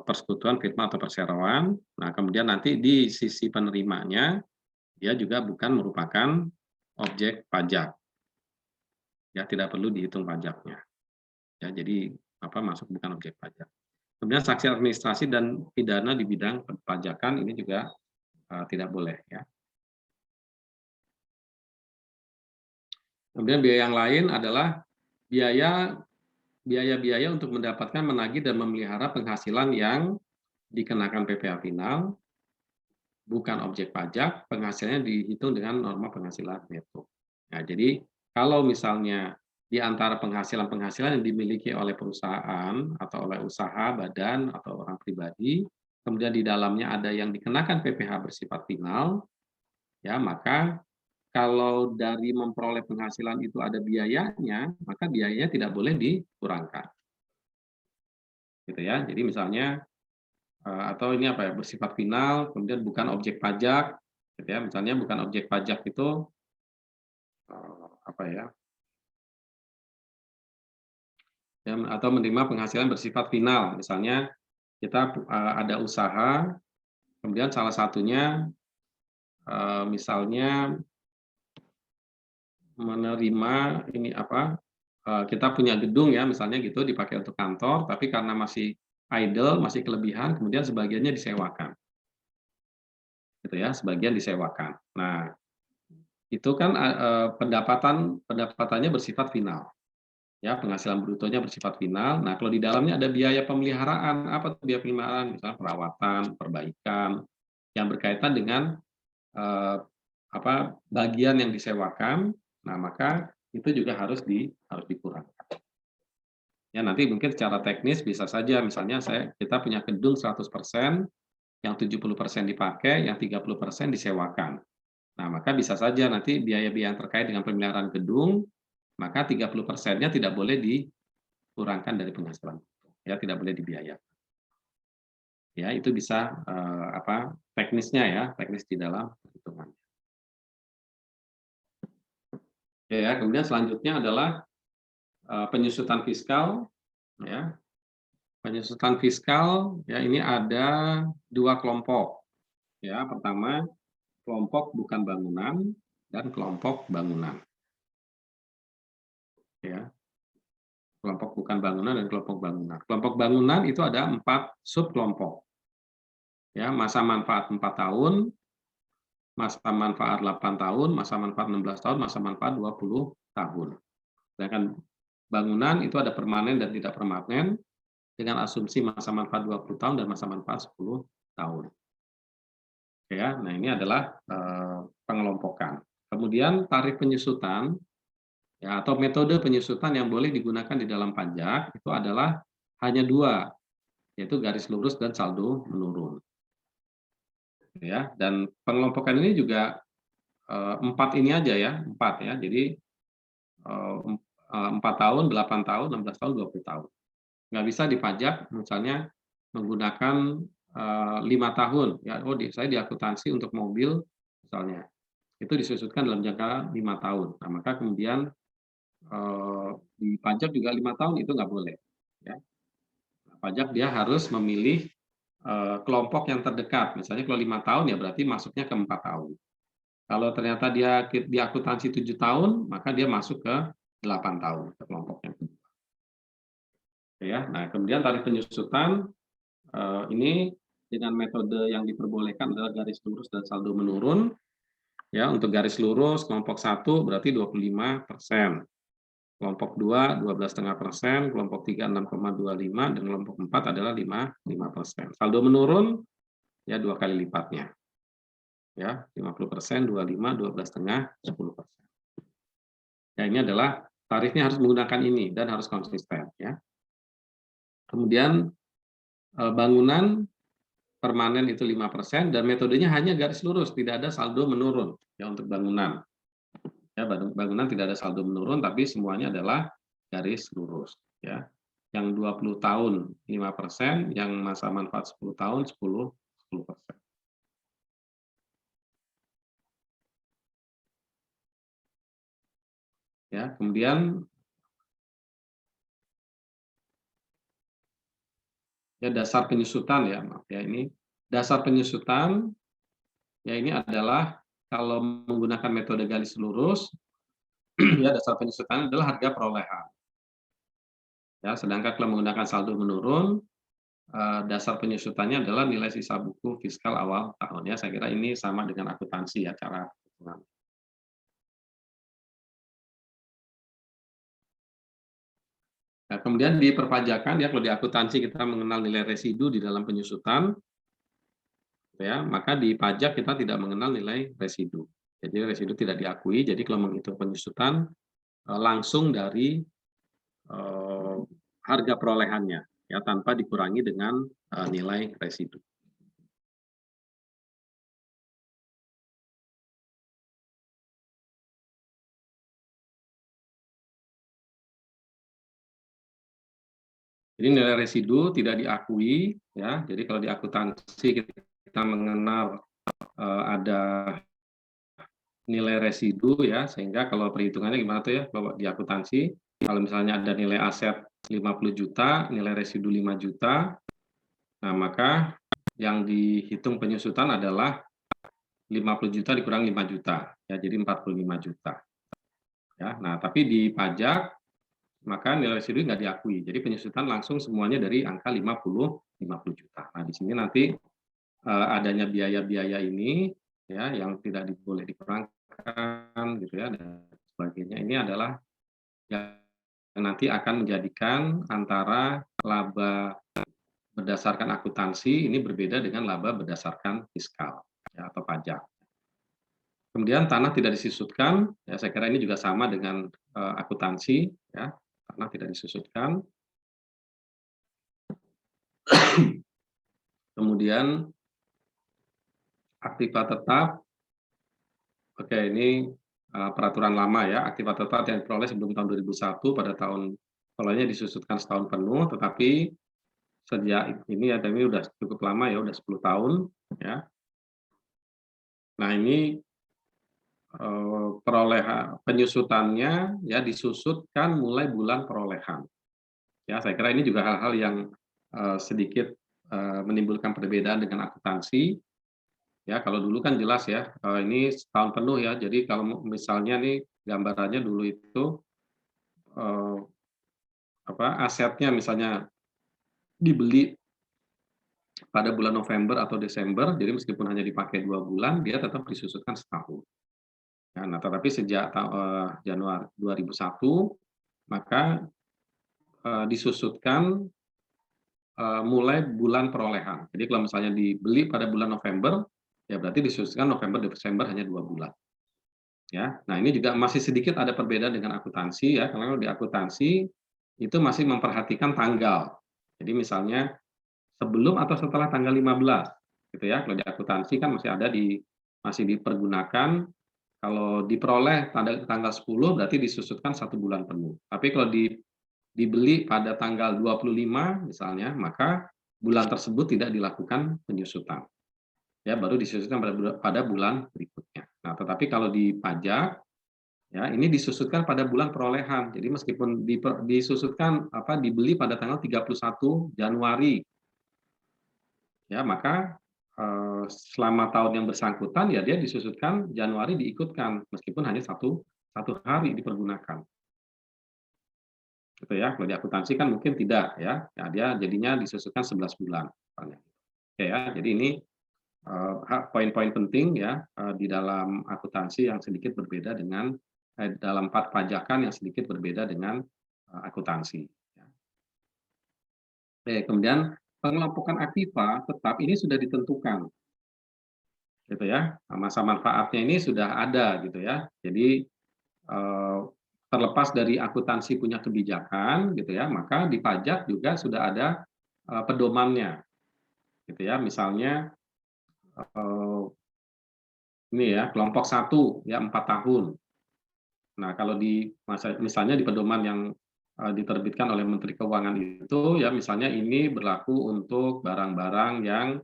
persekutuan, firma, atau perseroan. Nah, kemudian nanti di sisi penerimanya, dia juga bukan merupakan objek pajak, ya tidak perlu dihitung pajaknya. Ya, jadi masuk bukan objek pajak. Kemudian sanksi administrasi dan pidana di bidang perpajakan ini juga, tidak boleh ya. Kemudian biaya yang lain adalah biaya biaya-biaya untuk mendapatkan, menagih, dan memelihara penghasilan yang dikenakan PPh final, bukan objek pajak, penghasilannya dihitung dengan norma penghasilan neto. Nah, jadi kalau misalnya di antara penghasilan-penghasilan yang dimiliki oleh perusahaan atau oleh usaha, badan, atau orang pribadi, kemudian di dalamnya ada yang dikenakan PPh bersifat final, ya maka kalau dari memperoleh penghasilan itu ada biayanya, maka biayanya tidak boleh dikurangkan. Gitu ya. Jadi misalnya, atau ini bersifat final, kemudian bukan objek pajak, gitu ya. Misalnya bukan objek pajak itu, apa ya, atau menerima penghasilan bersifat final. Misalnya kita, ada usaha, kemudian salah satunya, misalnya menerima ini kita punya gedung ya misalnya gitu dipakai untuk kantor, tapi karena masih idle, masih kelebihan, kemudian sebagiannya disewakan. gitu ya, sebagian disewakan. Nah, itu kan pendapatannya bersifat final, ya, penghasilan brutonya bersifat final. Nah, kalau di dalamnya ada biaya pemeliharaan, apa tuh biaya pemeliharaan? Misalnya perawatan, perbaikan, yang berkaitan dengan bagian yang disewakan. Nah, maka itu juga harus dikurangkan. Ya, nanti mungkin secara teknis bisa saja misalnya kita punya gedung 100%, yang 70% dipakai, yang 30% disewakan. Nah, maka bisa saja nanti biaya-biaya yang terkait dengan pemeliharaan gedung, maka 30%-nya tidak boleh dikurangkan dari penghasilan. Ya, tidak boleh dibiayakan. Ya, itu bisa teknisnya ya, teknis di dalam perhitungan. Ya, kemudian selanjutnya adalah penyusutan fiskal, ya. Penyusutan fiskal, ya, ini ada 2 kelompok. Ya, pertama kelompok bukan bangunan dan kelompok bangunan. Ya, kelompok bukan bangunan dan kelompok bangunan. Kelompok bangunan itu ada 4 subkelompok. Ya, masa manfaat 4 tahun, masa manfaat 8 tahun, masa manfaat 16 tahun, masa manfaat 20 tahun. Sedangkan bangunan itu ada permanen dan tidak permanen dengan asumsi masa manfaat 20 tahun dan masa manfaat 10 tahun. Ya, nah ini adalah pengelompokan. Kemudian tarif penyusutan, ya, atau metode penyusutan yang boleh digunakan di dalam pajak itu adalah hanya 2, yaitu garis lurus dan saldo menurun. Ya, dan pengelompokan ini juga 4 ini aja ya, 4 ya. Jadi 4 tahun, 8 tahun, 16 tahun, 20 tahun. Nggak bisa dipajak misalnya menggunakan 5 tahun ya. Saya diakuntansi untuk mobil misalnya. Itu disusutkan dalam jangka 5 tahun. Nah, maka kemudian dipajak juga 5 tahun itu nggak boleh. Ya. Nah, pajak dia harus memilih kelompok yang terdekat. Misalnya kalau 5 tahun ya berarti masuknya ke 4 tahun. Kalau ternyata dia diakuntansi 7 tahun, maka dia masuk ke 8 tahun ke kelompok yang kedua. Ya. Nah, kemudian tarif penyusutan ini dengan metode yang diperbolehkan adalah garis lurus dan saldo menurun. Ya, untuk garis lurus kelompok 1 berarti 25%. Kelompok 2, 12,5%, kelompok 3, 6,25, dan kelompok 4 adalah 5%. Saldo menurun, ya 2 kali lipatnya. Ya, 50%, 25, 12,5, 10%. Ya, ini adalah tarifnya harus menggunakan ini dan harus konsisten. Ya. Kemudian bangunan permanen itu 5% dan metodenya hanya garis lurus, tidak ada saldo menurun ya untuk bangunan. Ya, bangunan tidak ada saldo menurun tapi semuanya adalah garis lurus ya. Yang 20 tahun 5%, yang masa manfaat 10 tahun 10%. Ya, kemudian ya dasar penyusutan ya, maaf ya, ini dasar penyusutan ya, ini adalah kalau menggunakan metode garis lurus ya dasar penyusutan adalah harga perolehan. Ya, sedangkan kalau menggunakan saldo menurun dasar penyusutannya adalah nilai sisa buku fiskal awal tahun ya. Saya kira ini sama dengan akuntansi ya cara perhitungan. Nah, kemudian di perpajakan ya kalau di akuntansi kita mengenal nilai residu di dalam penyusutan ya, maka di pajak kita tidak mengenal nilai residu. Jadi residu tidak diakui. Jadi kalau menghitung penyusutan langsung dari harga perolehannya ya tanpa dikurangi dengan nilai residu. Jadi nilai residu tidak diakui ya. Jadi kalau di akuntansi kita mengenal ada nilai residu ya, sehingga kalau perhitungannya gimana tuh ya, kalau di akuntansi kalau misalnya ada nilai aset 50 juta, nilai residu 5 juta, nah maka yang dihitung penyusutan adalah 50 juta dikurang 5 juta ya, jadi 45 juta. Ya, nah tapi di pajak maka nilai residu nggak diakui. Jadi penyusutan langsung semuanya dari angka 50 juta. Nah, di sini nanti adanya biaya-biaya ini, ya, yang tidak boleh dikurangkan gitu ya dan sebagainya, ini adalah yang nanti akan menjadikan antara laba berdasarkan akuntansi ini berbeda dengan laba berdasarkan fiskal, ya, atau pajak. Kemudian tanah tidak disusutkan, ya saya kira ini juga sama dengan, akuntansi, ya, tanah tidak disusutkan. Kemudian aktiva tetap, oke ini, peraturan lama ya, aktiva tetap yang diperoleh sebelum tahun 2001 pada tahun polanya disusutkan setahun penuh, tetapi sejak ini ya, dan ini udah cukup lama ya, udah 10 tahun, ya. Nah ini, penyusutannya ya disusutkan mulai bulan perolehan. Ya, saya kira ini juga hal-hal yang, sedikit, menimbulkan perbedaan dengan akuntansi. Ya, kalau dulu kan jelas ya, ini setahun penuh ya. Jadi kalau misalnya nih gambarannya dulu itu, eee, asetnya misalnya dibeli pada bulan November atau Desember, jadi meskipun hanya dipakai 2 bulan, dia tetap disusutkan setahun. Ya, nah tetapi sejak Januari 2001, maka, disusutkan, mulai bulan perolehan. Jadi kalau misalnya dibeli pada bulan November, ya berarti disusutkan November, Desember hanya 2 bulan. Ya, nah ini juga masih sedikit ada perbedaan dengan akuntansi ya, karena kalau di akuntansi itu masih memperhatikan tanggal. Jadi misalnya sebelum atau setelah tanggal 15 gitu ya, kalau di akuntansi kan masih dipergunakan, kalau diperoleh tanggal 10 berarti disusutkan 1 bulan penuh. Tapi kalau dibeli pada tanggal 25 misalnya, maka bulan tersebut tidak dilakukan penyusutan. Ya, baru disusutkan pada bulan berikutnya. Nah, tetapi kalau di pajak, ya ini disusutkan pada bulan perolehan. Jadi meskipun disusutkan dibeli pada tanggal 31 Januari, ya maka selama tahun yang bersangkutan ya dia disusutkan Januari diikutkan meskipun hanya satu satu hari dipergunakan. Gitu ya. Kalau di akuntansi kan mungkin tidak ya. Ya dia jadinya disusutkan 11 bulan misalnya. Oke ya, jadi ini poin-poin penting ya, di dalam akuntansi yang sedikit berbeda dengan dalam pajakan yang sedikit berbeda dengan, akuntansi, ya. Oke, kemudian pengelompokan aktiva tetap ini sudah ditentukan, gitu ya. Masa manfaatnya ini sudah ada gitu ya. Jadi, eee, terlepas dari akuntansi punya kebijakan gitu ya, maka di pajak juga sudah ada, pedomannya, gitu ya. Misalnya, eee, ini ya, kelompok satu ya 4 tahun. Nah, kalau misalnya di pedoman yang, diterbitkan oleh Menteri Keuangan itu ya misalnya ini berlaku untuk barang-barang yang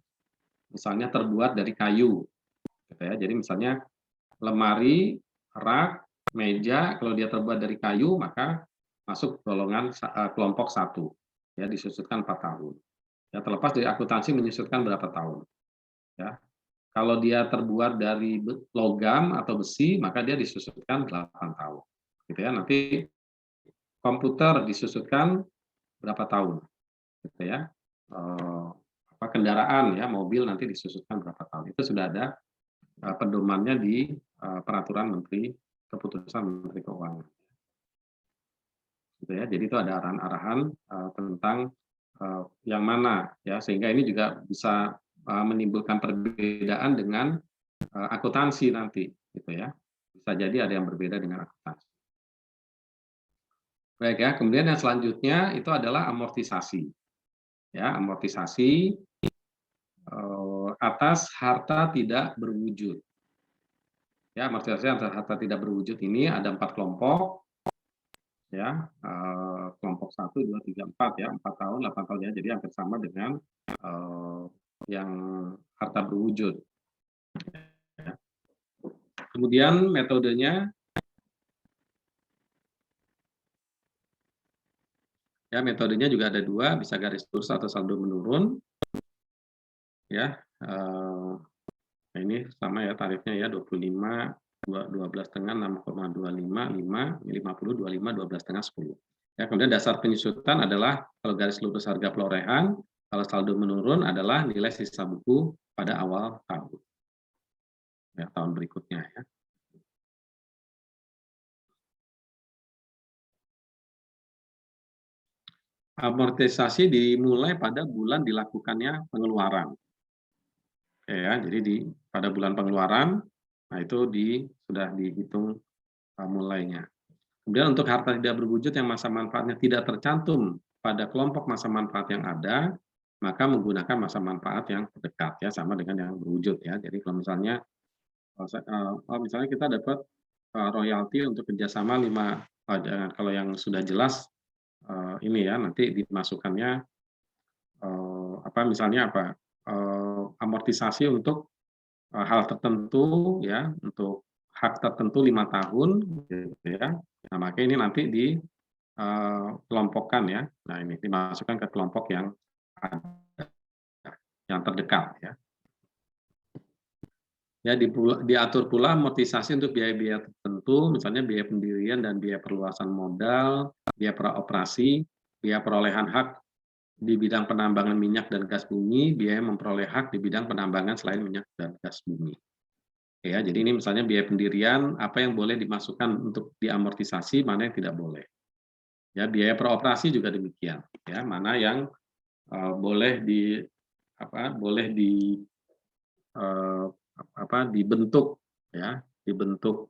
misalnya terbuat dari kayu, gitu ya. Jadi misalnya lemari, rak, meja kalau dia terbuat dari kayu maka masuk golongan kelompok satu, ya disusutkan 4 tahun. Ya terlepas dari akuntansi menyusutkan berapa tahun, ya. Kalau dia terbuat dari logam atau besi maka dia disusutkan 8 tahun, gitu ya. Nanti komputer disusutkan berapa tahun, gitu ya. Eee, kendaraan ya, mobil nanti disusutkan berapa tahun. Itu sudah ada, pedomannya di, peraturan menteri keputusan Menteri Keuangan, gitu ya. Jadi itu ada arahan-arahan, tentang, yang mana ya, sehingga ini juga bisa, menimbulkan perbedaan dengan, akuntansi nanti, gitu ya. Bisa jadi ada yang berbeda dengan akuntansi. Baik ya, kemudian yang selanjutnya itu adalah amortisasi. Ya, amortisasi, atas harta tidak berwujud. Ya, amortisasi atas harta tidak berwujud ini ada 4 kelompok, ya, kelompok 1, 2, 3, 4 ya, 4 tahun, 8 tahun ya, jadi hampir sama dengan, yang harta berwujud, ya. Kemudian metodenya juga ada 2, bisa garis lurus atau saldo menurun, ya, nah ini sama ya tarifnya ya 25, 12,5, 6,25, 5, 50, 25, 12,5, 10. Ya, kemudian dasar penyusutan adalah kalau garis lurus harga perolehan, Kalau saldo menurun adalah nilai sisa buku pada awal tahun, ya, tahun berikutnya ya. Amortisasi dimulai pada bulan dilakukannya pengeluaran. Ya, jadi pada bulan pengeluaran, nah itu sudah dihitung mulainya. Kemudian untuk harta tidak berwujud yang masa manfaatnya tidak tercantum pada kelompok masa manfaat yang ada, maka menggunakan masa manfaat yang terdekat ya, sama dengan yang berwujud ya. Jadi kalau misalnya misalnya kita dapat royalti untuk kerjasama 5, kalau yang sudah jelas ini ya nanti dimasukkannya misalnya amortisasi untuk hal tertentu ya, untuk hak tertentu 5 tahun gitu ya. Nah, maka ini nanti dikelompokkan ya. Nah, ini dimasukkan ke kelompok yang ada, yang terdekat ya. Ya, diatur pula amortisasi untuk biaya-biaya tertentu, misalnya biaya pendirian dan biaya perluasan modal, biaya praoperasi, biaya perolehan hak di bidang penambangan minyak dan gas bumi, biaya memperoleh hak di bidang penambangan selain minyak dan gas bumi. Ya, jadi ini misalnya biaya pendirian, apa yang boleh dimasukkan untuk diamortisasi, mana yang tidak boleh. Ya, biaya peroperasi juga demikian. Ya, mana yang boleh eh, dibentuk ya, dibentuk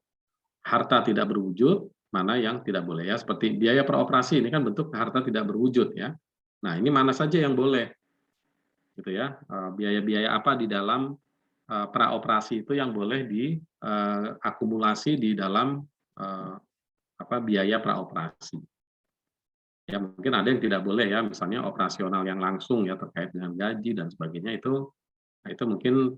harta tidak berwujud, mana yang tidak boleh ya. Seperti biaya peroperasi ini kan bentuk harta tidak berwujud ya. Nah, ini mana saja yang boleh gitu ya. Biaya-biaya apa di dalam praoperasi itu yang boleh diakumulasi di dalam eh, biaya praoperasi. Ya mungkin ada yang tidak boleh ya, misalnya operasional yang langsung ya terkait dengan gaji dan sebagainya itu, nah itu mungkin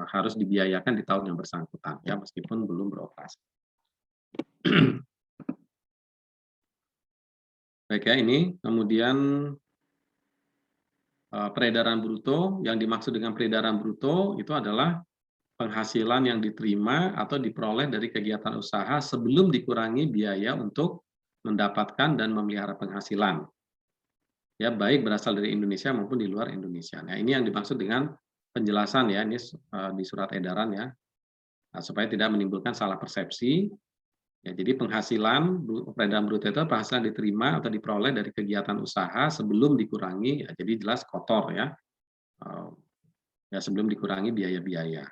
harus dibiayakan di tahun yang bersangkutan ya meskipun belum beroperasi. Baik ya, ini kemudian peredaran bruto, yang dimaksud dengan peredaran bruto itu adalah penghasilan yang diterima atau diperoleh dari kegiatan usaha sebelum dikurangi biaya untuk mendapatkan dan memelihara penghasilan. Ya, baik berasal dari Indonesia maupun di luar Indonesia. Nah, ini yang dimaksud dengan penjelasan ya, ini di surat edaran ya, supaya tidak menimbulkan salah persepsi. Ya, jadi penghasilan peredaran bruto itu penghasilan diterima atau diperoleh dari kegiatan usaha sebelum dikurangi, ya, jadi jelas kotor ya, ya sebelum dikurangi biaya-biaya.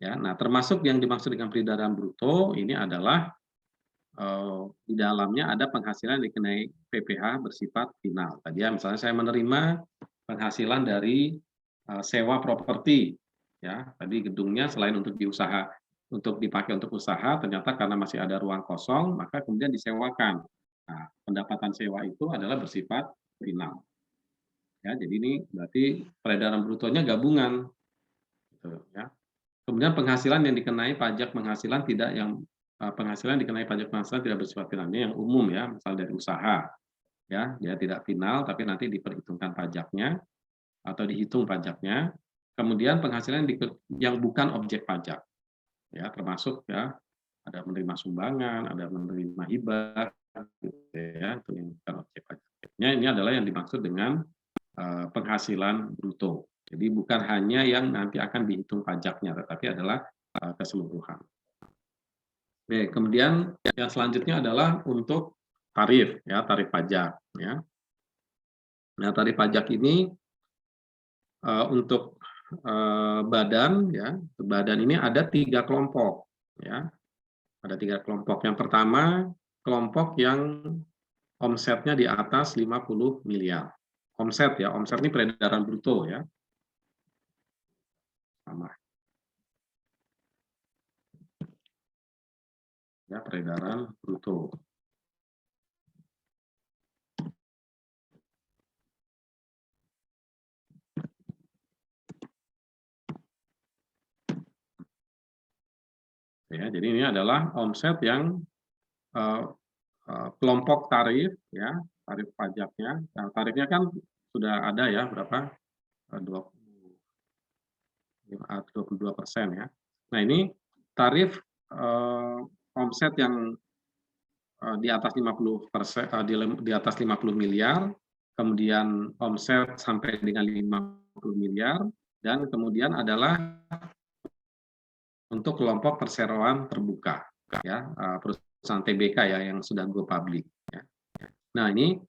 Ya, nah termasuk yang dimaksud dengan peredaran bruto ini adalah di dalamnya ada penghasilan dikenai PPh bersifat final. Tadi ya misalnya saya menerima penghasilan dari sewa properti, ya tadi gedungnya selain untuk dipakai untuk usaha, ternyata karena masih ada ruang kosong, maka kemudian disewakan. Nah, pendapatan sewa itu adalah bersifat final. Ya, jadi ini berarti peredaran brutonya gabungan, gitu, ya. Kemudian penghasilan yang dikenai pajak penghasilan tidak yang penghasilan dikenai pajak penghasilan tidak bersifat final, ini yang umum ya, misal dari usaha, ya, dia tidak final tapi nanti diperhitungkan pajaknya atau dihitung pajaknya. Kemudian penghasilan yang bukan objek pajak, ya, termasuk ya ada menerima sumbangan, ada menerima hibah, gitu ya, itu yang bukan objek pajaknya. Ini adalah yang dimaksud dengan penghasilan bruto. Jadi bukan hanya yang nanti akan dihitung pajaknya, tetapi adalah keseluruhan. Oke, kemudian yang selanjutnya adalah untuk tarif, ya tarif pajak. Ya. Nah tarif pajak ini untuk badan ini ada 3 kelompok, ya ada 3 kelompok. Yang pertama kelompok yang omsetnya di atas 50 miliar. Omset ya, omset ini peredaran bruto ya. Sama. Ya, peredaran bruto. Ya, jadi ini adalah omset yang kelompok tarif ya, tarif pajaknya. Nah, tarifnya kan sudah ada ya berapa? 22% ya. Nah, ini tarif omset yang di atas 50%, di atas 50 miliar, kemudian omset sampai dengan 50 miliar, dan kemudian adalah untuk kelompok perseroan terbuka, ya, perusahaan TBK ya yang sudah go public. Ya. Nah ini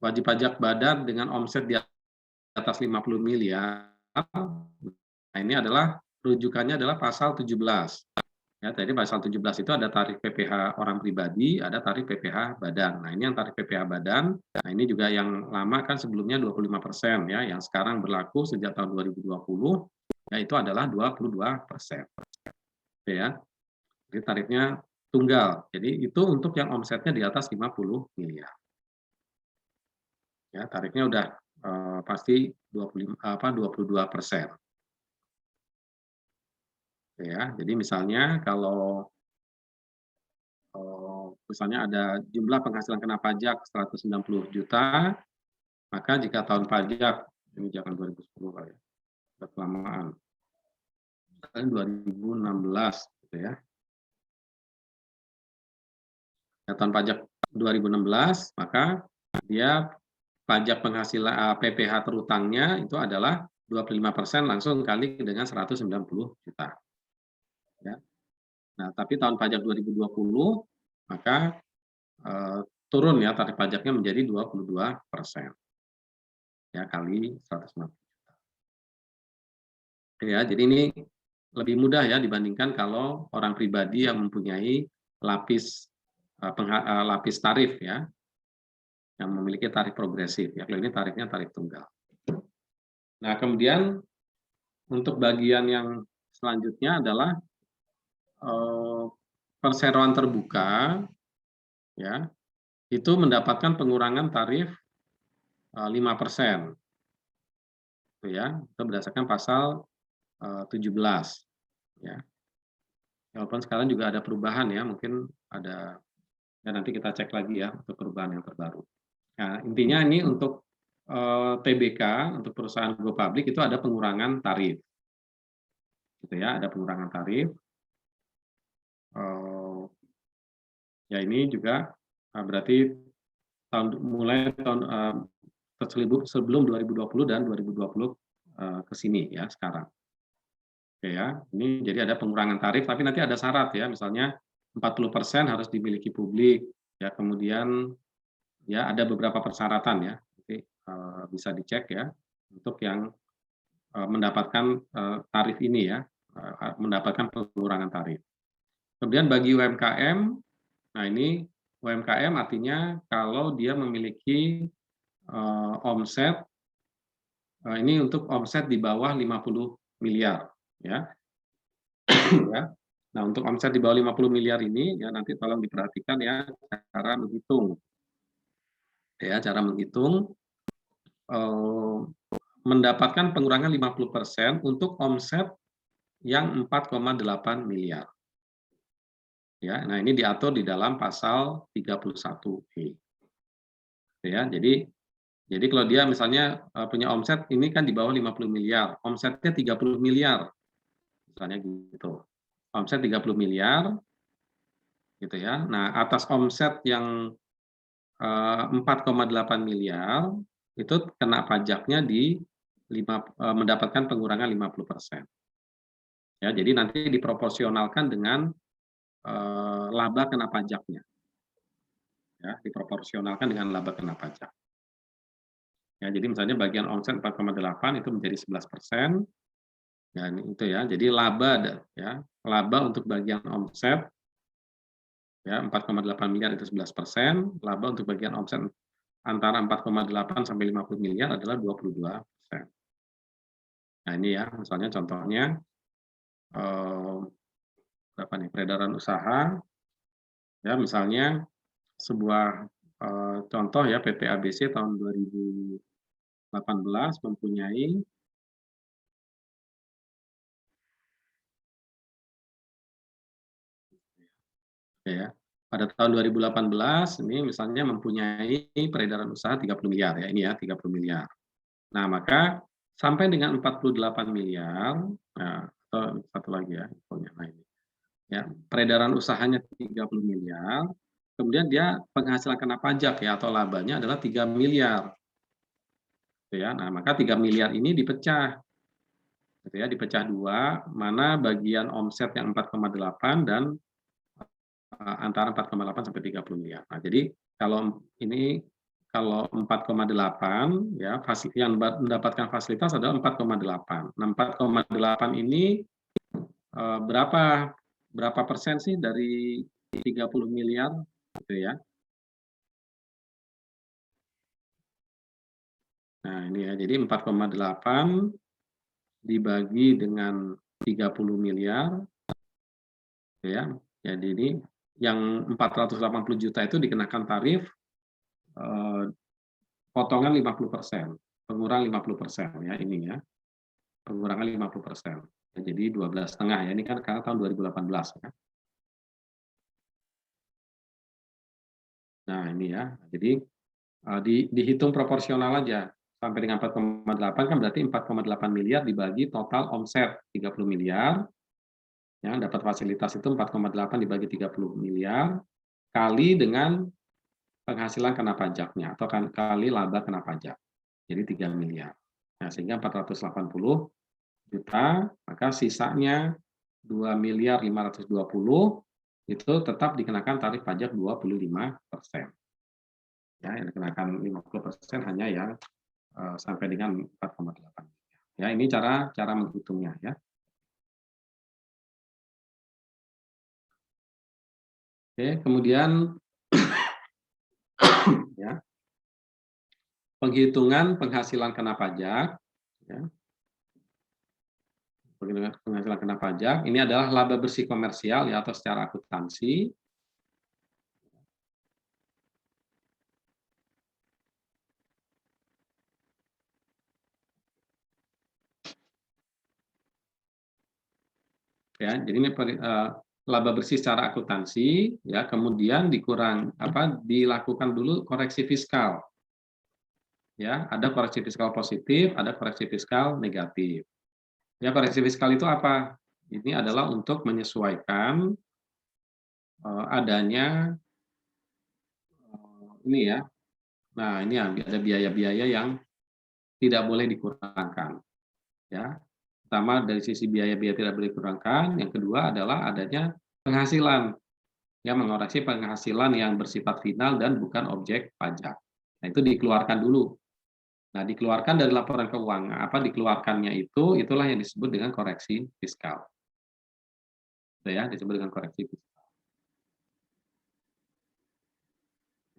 wajib pajak badan dengan omset di atas 50 miliar. Nah ini adalah rujukannya adalah pasal 17. Ya, tadi pasal 17 itu ada tarif PPh orang pribadi, ada tarif PPh badan. Nah, ini yang tarif PPh badan. Nah, ini juga yang lama kan sebelumnya 25% ya, yang sekarang berlaku sejak tahun 2020 yaitu adalah 22%. Oke ya. Jadi tarifnya tunggal. Jadi itu untuk yang omsetnya di atas 50 miliar. Ya, tarifnya udah pasti 22%. Ya, jadi misalnya kalau misalnya ada jumlah penghasilan kena pajak 190 juta, maka jika tahun pajak, ini jangan 2010 kali ya, udah kelamaan, misalnya 2016 gitu ya. Tahun pajak 2016, maka dia pajak penghasilan PPh terutangnya itu adalah 25% langsung kali dengan 190 juta. Ya. Nah, tapi tahun pajak 2020 maka turun ya tarif pajaknya menjadi 22%. Ya, kali 150 juta. Ya, jadi ini lebih mudah ya dibandingkan kalau orang pribadi yang mempunyai lapis lapis tarif ya, yang memiliki tarif progresif ya. Kalau ini tarifnya tarif tunggal. Nah, kemudian untuk bagian yang selanjutnya adalah perseroan terbuka ya, itu mendapatkan pengurangan tarif 5%. Itu ya, itu berdasarkan pasal 17 ya. Walaupun sekarang juga ada perubahan ya, mungkin ada ya nanti kita cek lagi ya untuk perubahan yang terbaru. Nah, intinya ini untuk TBK, untuk perusahaan go public itu ada pengurangan tarif. Gitu ya, ada pengurangan tarif. Ya ini juga berarti mulai tahun sebelum 2020 dan 2020 ke sini ya sekarang. Oke ya, ini jadi ada pengurangan tarif, tapi nanti ada syarat ya, misalnya 40% harus dimiliki publik, ya kemudian ya ada beberapa persyaratan ya, nanti bisa dicek ya untuk yang mendapatkan tarif ini ya, mendapatkan pengurangan tarif. Kemudian bagi UMKM, nah ini UMKM artinya kalau dia memiliki omset, ini untuk omset di bawah 50 miliar ya. Ya. Nah, untuk omset di bawah 50 miliar ini ya nanti tolong diperhatikan ya cara menghitung. Ya, cara menghitung mendapatkan pengurangan 50% untuk omset yang 4,8 miliar. Ya, nah ini diatur di dalam pasal 31E. Ya, jadi kalau dia misalnya punya omset ini kan di bawah 50 miliar, omsetnya 30 miliar. Misalnya gitu. Omset 30 miliar gitu ya. Nah, atas omset yang 4,8 miliar itu kena pajaknya di mendapatkan pengurangan 50%. Ya, jadi nanti diproporsionalkan dengan laba kena pajaknya. Ya, diproporsionalkan dengan laba kena pajak. Ya, jadi misalnya bagian omset 4,8 itu menjadi 11%. Ya, itu ya. Jadi laba ya, laba untuk bagian omset ya 4,8 miliar itu 11%, laba untuk bagian omset antara 4,8 sampai 50 miliar adalah 22%. Nah, ini ya, misalnya contohnya berapa nih peredaran usaha ya, misalnya sebuah contoh ya PT ABC tahun 2018 mempunyai ya, pada tahun 2018 ini misalnya mempunyai peredaran usaha 30 miliar ya, ini ya 30 miliar. Nah, maka sampai dengan 48 miliar, nah, atau satu lagi ya, infonya, nah ini. Ya, peredaran usahanya 30 miliar, kemudian dia penghasilan kena pajak ya atau labanya adalah 3 miliar. Gitu ya. Nah, maka 3 miliar ini dipecah gitu ya, dipecah dua, mana bagian omset yang 4,8 dan antara 4,8 sampai 30 miliar. Nah, jadi kalau 4,8 ya yang mendapatkan fasilitas adalah 4,8. Nah, 4,8 ini berapa persen sih dari 30 miliar gitu ya. Nah, ini ya. Jadi 4,8 dibagi dengan 30 miliar ya. Jadi ini yang 480 juta itu dikenakan tarif potongan 50%, pengurang 50% ya ini ya. Pengurangan 50%. Ya, jadi 12,5 ya. Ini kan karena tahun 2018 ya. Nah, ini ya. Jadi dihitung proporsional aja. Sampai dengan 4,8 kan berarti 4,8 miliar dibagi total omset 30 miliar. Ya, dapat fasilitas itu 4,8 dibagi 30 miliar kali dengan penghasilan kena pajaknya atau kali laba kena pajak. Jadi 3 miliar. Nah, sehingga 480 juta, maka sisanya 2 miliar 520 itu tetap dikenakan tarif pajak 25%. Ya, yang dikenakan 50% hanya yang sampai dengan 4,8. Ya, ini cara menghitungnya ya. Oke, kemudian ya, penghitungan penghasilan kena pajak ya. Penghasilan kena pajak ini adalah laba bersih komersial ya atau secara akuntansi. Ya, jadi ini laba bersih secara akuntansi ya, kemudian dilakukan dulu koreksi fiskal. Ya, ada koreksi fiskal positif, ada koreksi fiskal negatif. Ya, koreksi fiskal itu apa? Ini adalah untuk menyesuaikan adanya ini ya. Nah, ini ada biaya-biaya yang tidak boleh dikurangkan. Ya, pertama dari sisi biaya-biaya tidak boleh dikurangkan. Yang kedua adalah adanya penghasilan. Ya, mengoreksi penghasilan yang bersifat final dan bukan objek pajak. Nah, itu dikeluarkan dulu. Nah, dikeluarkan dari laporan keuangan, dikeluarkannya itulah yang disebut dengan koreksi fiskal. Itu ya, disebut dengan koreksi fiskal.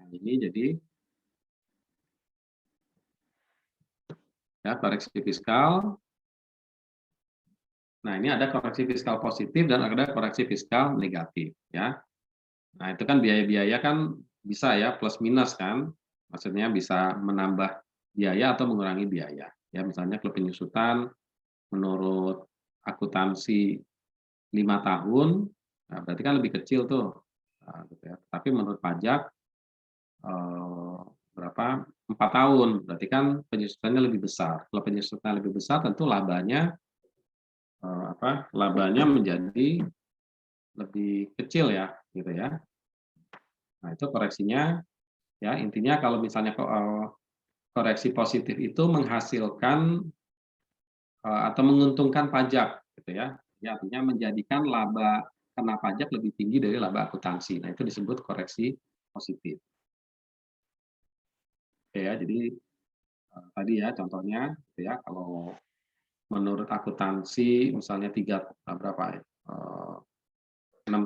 Nah, ini jadi ya koreksi fiskal. Nah, ini ada koreksi fiskal positif dan ada koreksi fiskal negatif ya. Nah, itu kan biaya-biaya kan bisa ya plus minus kan. Maksudnya bisa menambah biaya atau mengurangi biaya. Ya, misalnya klub penyusutan menurut akuntansi 5 tahun, nah berarti kan lebih kecil tuh. Nah, gitu ya. Tapi menurut pajak eh, berapa? 4 tahun, berarti kan penyusutannya lebih besar. Kalau penyusutannya lebih besar, tentu labanya menjadi lebih kecil ya, gitu ya. Nah, itu koreksinya ya intinya kalau misalnya koreksi positif itu menghasilkan atau menguntungkan pajak gitu ya. Ya, artinya menjadikan laba kena pajak lebih tinggi dari laba akuntansi. Nah, itu disebut koreksi positif. Oke ya, jadi tadi ya contohnya gitu ya, kalau menurut akuntansi misalnya 6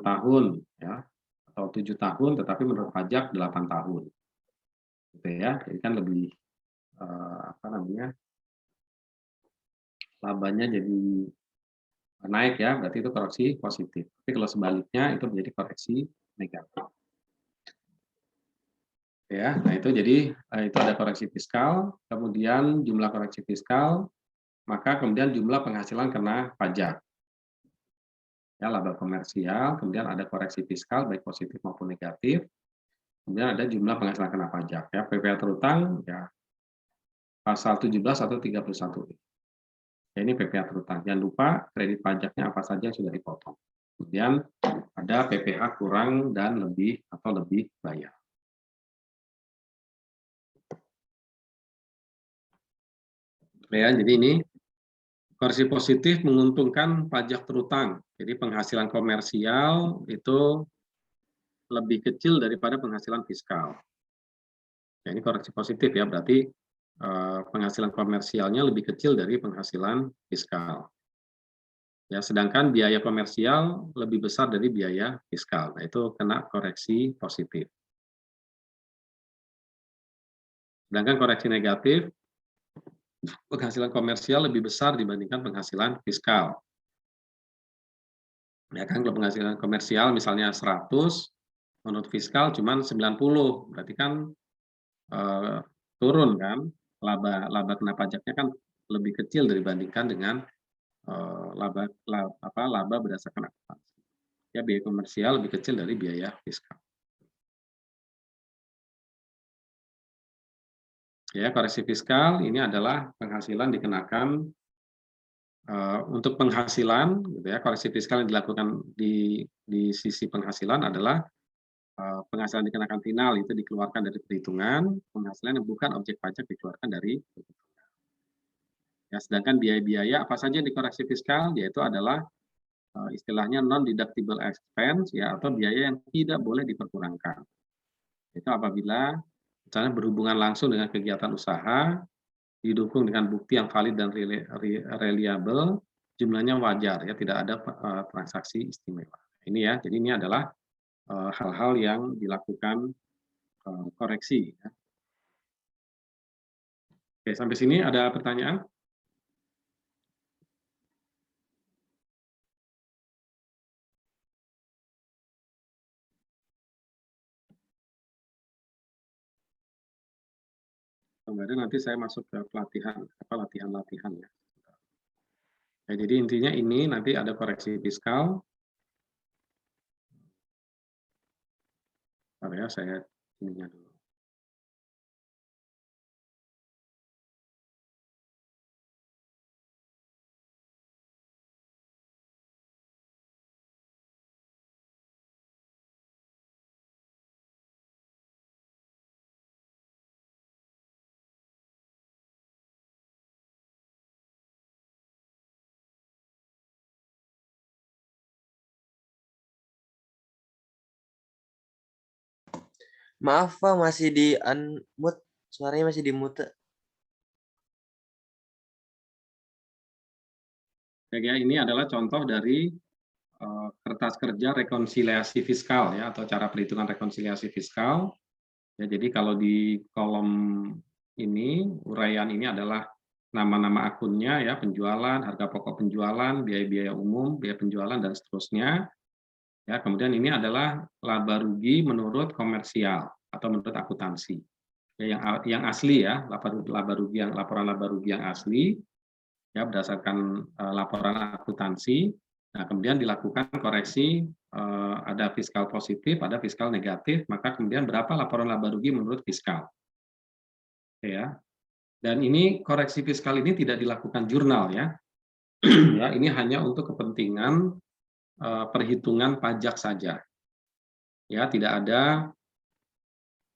tahun ya atau 7 tahun, tetapi menurut pajak 8 tahun. Gitu ya. Jadi kan lebih labanya jadi naik ya, berarti itu koreksi positif. Tapi kalau sebaliknya itu menjadi koreksi negatif. Ya, nah itu jadi itu ada koreksi fiskal, kemudian jumlah koreksi fiskal, maka kemudian jumlah penghasilan kena pajak. Ya, laba komersial, kemudian ada koreksi fiskal baik positif maupun negatif, kemudian ada jumlah penghasilan kena pajak. Ya, PPh terutang ya pasal 17 atau 31. Ya, ini PPh terutang. Jangan lupa kredit pajaknya apa saja yang sudah dipotong. Kemudian ada PPh kurang dan lebih atau lebih bayar. Ya, jadi ini koreksi positif menguntungkan pajak terutang. Jadi penghasilan komersial itu lebih kecil daripada penghasilan fiskal. Ya, ini koreksi positif ya, berarti penghasilan komersialnya lebih kecil dari penghasilan fiskal. Ya, sedangkan biaya komersial lebih besar dari biaya fiskal. Nah, itu kena koreksi positif. Sedangkan koreksi negatif, penghasilan komersial lebih besar dibandingkan penghasilan fiskal. Ya kan, kalau penghasilan komersial misalnya 100, menurut fiskal cuma 90, berarti kan eh, turun kan, laba kena pajaknya kan lebih kecil dibandingkan dengan laba berdasarkan akuntansi. Ya, biaya komersial lebih kecil dari biaya fiskal. Ya, koreksi fiskal ini adalah penghasilan dikenakan untuk penghasilan, gitu ya. Koreksi fiskal yang dilakukan di sisi penghasilan adalah penghasilan dikenakan final itu dikeluarkan dari perhitungan, penghasilan yang bukan objek pajak dikeluarkan dari perhitungan. Ya, sedangkan biaya-biaya apa saja yang dikoreksi fiskal, yaitu adalah istilahnya non-deductible expense, ya, atau biaya yang tidak boleh diperkurangkan. Itu apabila misalnya berhubungan langsung dengan kegiatan usaha, didukung dengan bukti yang valid dan reliable, jumlahnya wajar, ya, tidak ada transaksi istimewa. Ini ya, jadi ini adalah hal-hal yang dilakukan koreksi. Ya. Oke, sampai sini ada pertanyaan? Kemudian nanti saya masuk ke pelatihan, latihan-latihan ya. Ya. Jadi intinya ini nanti ada koreksi fiskal. Bentar ya, saya ininya dulu. Maaf Pak, masih di unmute, suaranya masih di mute. Ya, ini adalah contoh dari kertas kerja rekonsiliasi fiskal ya, atau cara perhitungan rekonsiliasi fiskal. Ya, jadi kalau di kolom ini uraian ini adalah nama-nama akunnya ya, penjualan, harga pokok penjualan, biaya-biaya umum, biaya penjualan dan seterusnya. Ya, kemudian ini adalah laba rugi menurut komersial atau menurut akuntansi. Ya, yang asli ya, laporan laba rugi yang asli ya, berdasarkan laporan akuntansi. Nah, kemudian dilakukan koreksi, ada fiskal positif, ada fiskal negatif, maka kemudian berapa laporan laba rugi menurut fiskal. Ya. Dan ini koreksi fiskal ini tidak dilakukan jurnal ya. Ya, ini hanya untuk kepentingan perhitungan pajak saja. Ya, tidak ada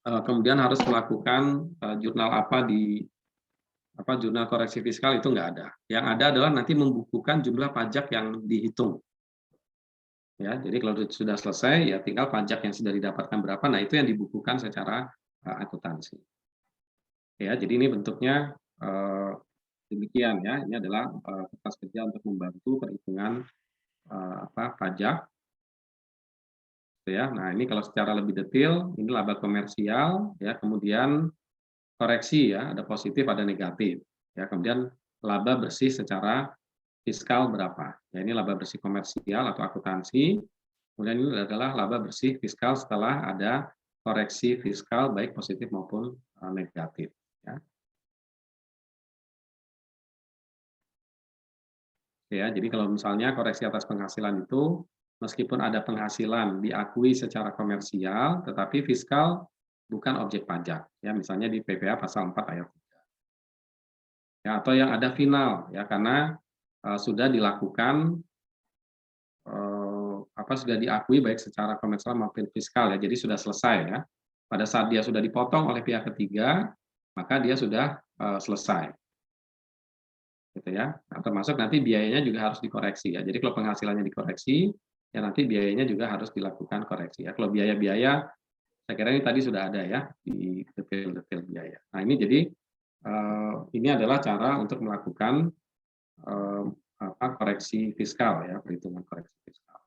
kemudian harus melakukan jurnal apa di jurnal koreksi fiskal, itu nggak ada. Yang ada adalah nanti membukukan jumlah pajak yang dihitung. Ya, jadi kalau sudah selesai ya tinggal pajak yang sudah didapatkan berapa, nah itu yang dibukukan secara akuntansi. Ya, jadi ini bentuknya demikian ya. Ini adalah kertas kerja untuk membantu perhitungan pajak. Ya, nah ini kalau secara lebih detail ini laba komersial ya, kemudian koreksi ya, ada positif ada negatif. Ya, kemudian laba bersih secara fiskal berapa. Ya, ini laba bersih komersial atau akuntansi. Kemudian ini adalah laba bersih fiskal setelah ada koreksi fiskal baik positif maupun negatif. Ya. Ya, jadi kalau misalnya koreksi atas penghasilan itu meskipun ada penghasilan diakui secara komersial, tetapi fiskal bukan objek pajak. Ya, misalnya di PPh pasal 4 ayat 3. Ya, atau yang ada final ya, karena sudah dilakukan sudah diakui baik secara komersial maupun fiskal ya. Jadi sudah selesai ya. Pada saat dia sudah dipotong oleh pihak ketiga, maka dia sudah selesai. Gitu ya. Nah, termasuk nanti biayanya juga harus dikoreksi ya. Jadi kalau penghasilannya dikoreksi, ya nanti biayanya juga harus dilakukan koreksi ya. Kalau biaya-biaya, saya kira ini tadi sudah ada ya di detail-detail biaya. Nah ini jadi ini adalah cara untuk melakukan koreksi fiskal ya, perhitungan koreksi fiskal.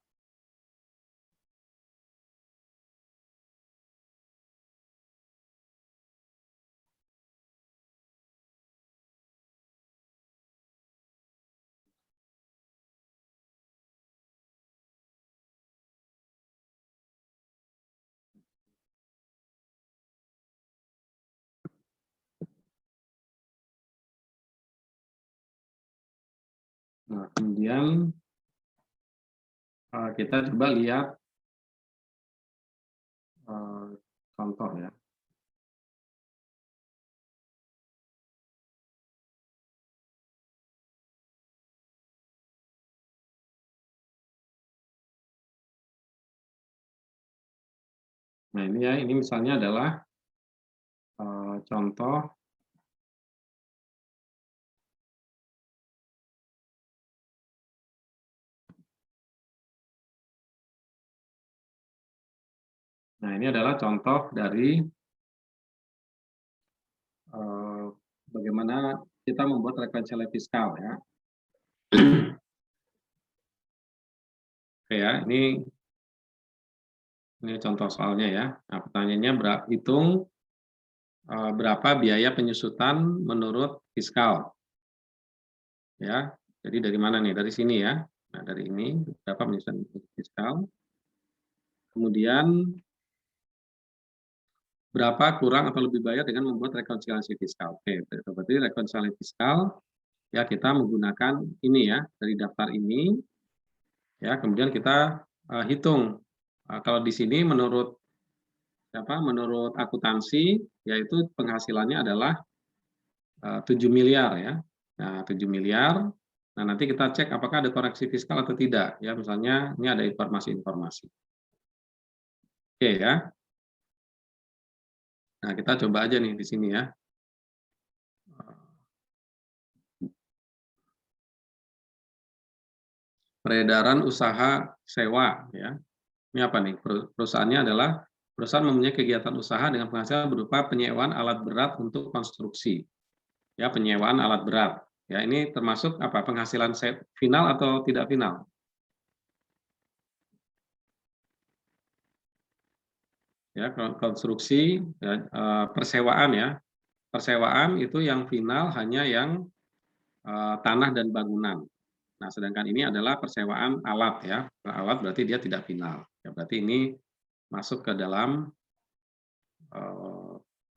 Nah, kemudian kita coba lihat contoh ya. Nah ini ya, ini misalnya adalah contoh Nah, ini adalah contoh dari bagaimana kita membuat rekonsiliasi fiskal ya. Oke ya, ini contoh soalnya ya. Nah, pertanyaannya hitung berapa biaya penyusutan menurut fiskal. Ya, jadi dari mana nih? Dari sini ya. Nah, dari ini berapa penyusutan fiskal. Kemudian berapa kurang atau lebih bayar dengan membuat rekonsiliasi fiskal. Oke, berarti rekonsiliasi fiskal ya kita menggunakan ini ya, dari daftar ini ya, kemudian kita hitung. Kalau di sini menurut menurut akuntansi yaitu penghasilannya adalah 7 miliar ya. Nah, 7 miliar. Nah, nanti kita cek apakah ada koreksi fiskal atau tidak ya, misalnya ini ada informasi-informasi. Oke ya. Nah, kita coba aja nih di sini ya. Peredaran usaha sewa ya. Ini apa nih? Perusahaannya adalah perusahaan mempunyai kegiatan usaha dengan penghasilan berupa penyewaan alat berat untuk konstruksi. Ya, penyewaan alat berat. Ya, ini termasuk apa? Penghasilan final atau tidak final? Ya, konstruksi ya, persewaan ya. Persewaan itu yang final hanya yang tanah dan bangunan. Nah, sedangkan ini adalah persewaan alat ya. Alat berarti dia tidak final. Ya, berarti ini masuk ke dalam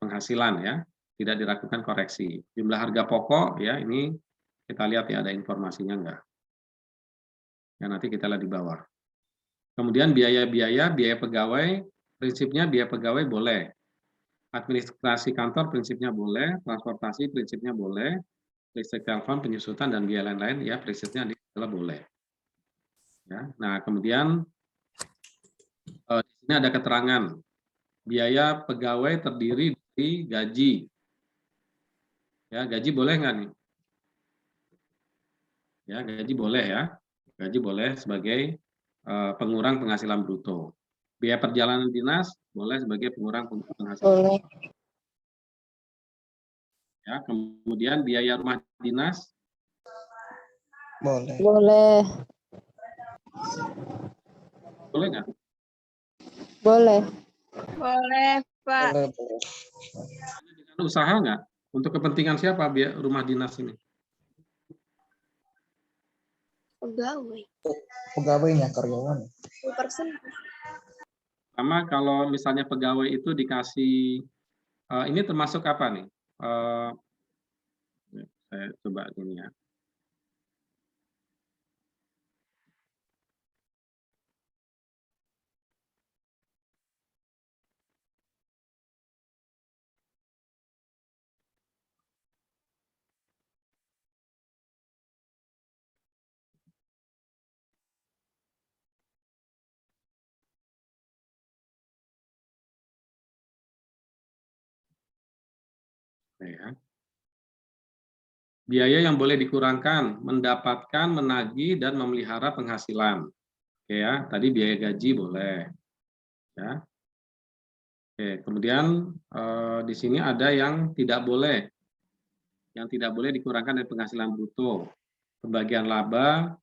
penghasilan ya, tidak dilakukan koreksi. Jumlah harga pokok ya, ini kita lihat ya ada informasinya enggak. Ya, nanti kita lihat di bawah. Kemudian biaya-biaya, biaya pegawai, prinsipnya biaya pegawai boleh. Administrasi kantor prinsipnya boleh, transportasi prinsipnya boleh, listrik telepon, penyusutan dan biaya lain-lain ya prinsipnya adalah boleh. Ya. Nah, kemudian di sini ada keterangan biaya pegawai terdiri dari gaji. Ya, gaji boleh nggak nih? Ya, gaji boleh ya. Gaji boleh sebagai pengurang penghasilan bruto. Biaya perjalanan dinas boleh sebagai pengurang penghasilan. Boleh. Ya, kemudian biaya rumah dinas Boleh. boleh nggak? Boleh. Boleh, Pak. Boleh. Dengan usaha nggak? Untuk kepentingan siapa biaya rumah dinas ini? Pegawai. Pegawainya karyawan. 10%. Sama kalau misalnya pegawai itu dikasih ini termasuk apa nih? Saya coba ini ya. Ya. Biaya yang boleh dikurangkan, mendapatkan, menagih, dan memelihara penghasilan. Oke ya, tadi biaya gaji boleh. Ya. Oke, kemudian di sini ada yang tidak boleh. Yang tidak boleh dikurangkan dari penghasilan bruto. Pembagian laba,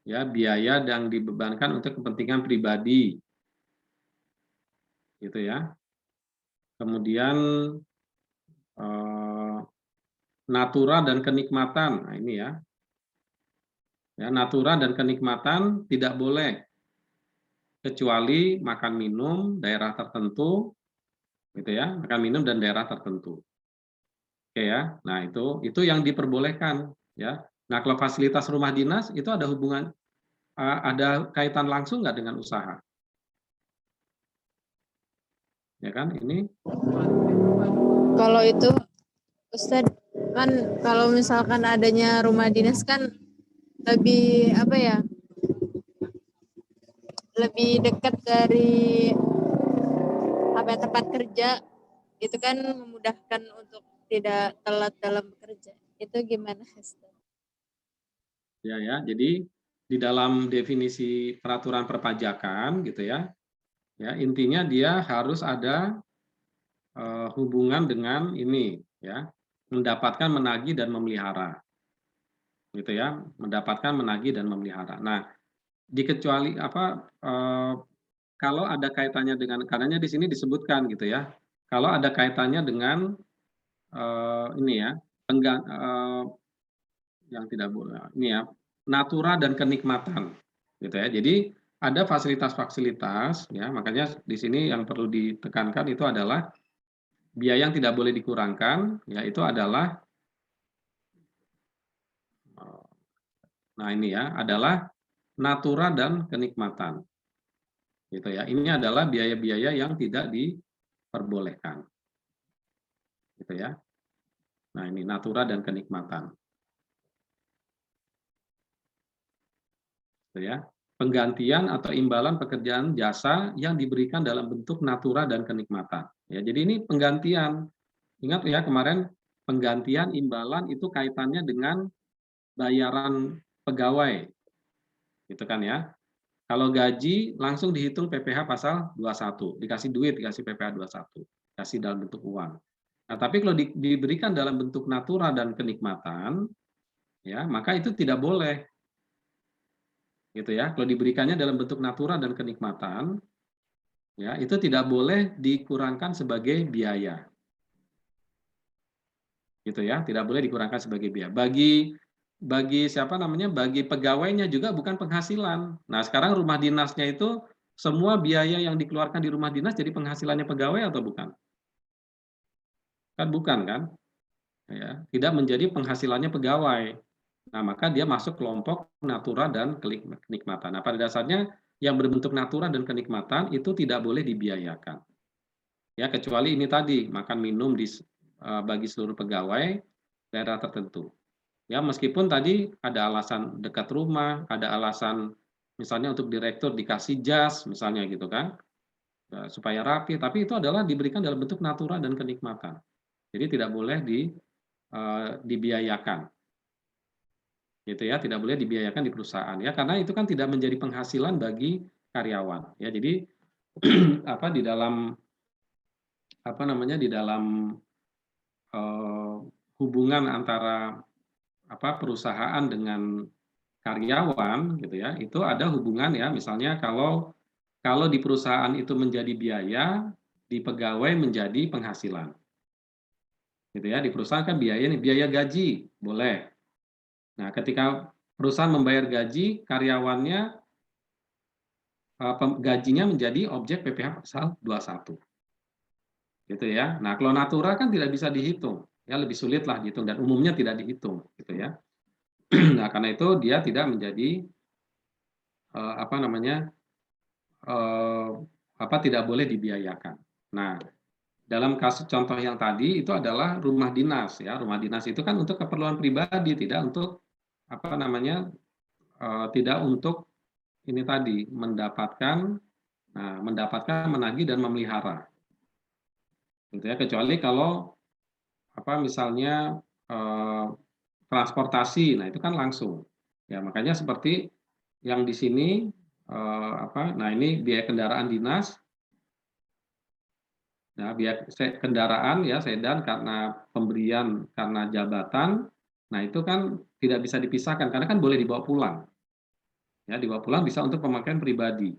ya, biaya yang dibebankan untuk kepentingan pribadi. Gitu ya. Kemudian natura dan kenikmatan. Nah, ini ya. Ya, natura dan kenikmatan tidak boleh kecuali makan minum daerah tertentu, gitu ya, makan minum dan daerah tertentu. Oke ya. Nah, itu yang diperbolehkan ya. Nah, kalau fasilitas rumah dinas itu ada hubungan ada kaitan langsung nggak dengan usaha? Ya kan? Ini Kalau itu Ustadz, kan kalau misalkan adanya rumah dinas kan lebih apa ya? Lebih dekat dari apa ya, tempat kerja, itu kan memudahkan untuk tidak telat dalam bekerja. Itu gimana, Ustadz? ya. Jadi di dalam definisi peraturan perpajakan gitu ya. Ya, intinya dia harus ada hubungan dengan ini ya, mendapatkan, menagih dan memelihara. Gitu ya, mendapatkan, menagih dan memelihara. Nah, dikecuali kalau ada kaitannya dengan, karenanya di sini disebutkan gitu ya. Kalau ada kaitannya dengan ini ya, yang tidak boleh ini ya, natura dan kenikmatan gitu ya. Jadi ada fasilitas-fasilitas ya, makanya di sini yang perlu ditekankan itu adalah biaya yang tidak boleh dikurangkan, yaitu adalah nah ini ya, adalah natura dan kenikmatan. Gitu ya. Ini adalah biaya-biaya yang tidak diperbolehkan. Gitu ya. Nah, ini natura dan kenikmatan. Gitu ya. Penggantian atau imbalan pekerjaan jasa yang diberikan dalam bentuk natura dan kenikmatan. Ya, jadi ini penggantian. Ingat ya kemarin penggantian imbalan itu kaitannya dengan bayaran pegawai. Gitu kan ya. Kalau gaji langsung dihitung PPh pasal 21, dikasih duit, dikasih PPh 21, kasih dalam bentuk uang. Nah, tapi kalau diberikan dalam bentuk natura dan kenikmatan, ya, maka itu tidak boleh. Gitu ya. Kalau diberikannya dalam bentuk natura dan kenikmatan, ya, itu tidak boleh dikurangkan sebagai biaya. Gitu ya, tidak boleh dikurangkan sebagai biaya. Bagi siapa namanya, bagi pegawainya juga bukan penghasilan. Nah, sekarang rumah dinasnya itu semua biaya yang dikeluarkan di rumah dinas jadi penghasilannya pegawai atau bukan? Kan bukan kan? Ya, tidak menjadi penghasilannya pegawai. Nah, maka dia masuk kelompok natura dan kenikmatan. Nah, pada dasarnya yang berbentuk natura dan kenikmatan itu tidak boleh dibiayakan. Ya, kecuali ini tadi, makan minum bagi seluruh pegawai daerah tertentu. Ya, meskipun tadi ada alasan dekat rumah, ada alasan misalnya untuk direktur dikasih jas, misalnya gitu kan, ya, supaya rapi, tapi itu adalah diberikan dalam bentuk natura dan kenikmatan. Jadi tidak boleh dibiayakan. Gitu ya, tidak boleh dibiayakan di perusahaan ya, karena itu kan tidak menjadi penghasilan bagi karyawan. Ya, jadi apa di dalam apa namanya di dalam hubungan antara perusahaan dengan karyawan gitu ya, itu ada hubungan ya, misalnya kalau di perusahaan itu menjadi biaya, di pegawai menjadi penghasilan. Gitu ya, di perusahaan kan biaya nih, biaya gaji boleh. Nah, ketika perusahaan membayar gaji, karyawannya gajinya menjadi objek PPh pasal 21. Gitu ya. Nah, kalau natura kan tidak bisa dihitung. Ya, lebih sulit lah dihitung dan umumnya tidak dihitung gitu ya. Nah, karena itu dia tidak menjadi tidak boleh dibiayakan. Nah, dalam kasus contoh yang tadi itu adalah rumah dinas ya. Rumah dinas itu kan untuk keperluan pribadi, tidak untuk tidak untuk ini tadi mendapatkan, menagih dan memelihara. Gitu ya, kecuali kalau misalnya transportasi, nah itu kan langsung. Ya, makanya seperti yang di sini nah ini biaya kendaraan dinas. Nah, biaya kendaraan ya sedan karena pemberian karena jabatan. Nah, itu kan tidak bisa dipisahkan karena kan boleh dibawa pulang. Ya, dibawa pulang bisa untuk pemakaian pribadi.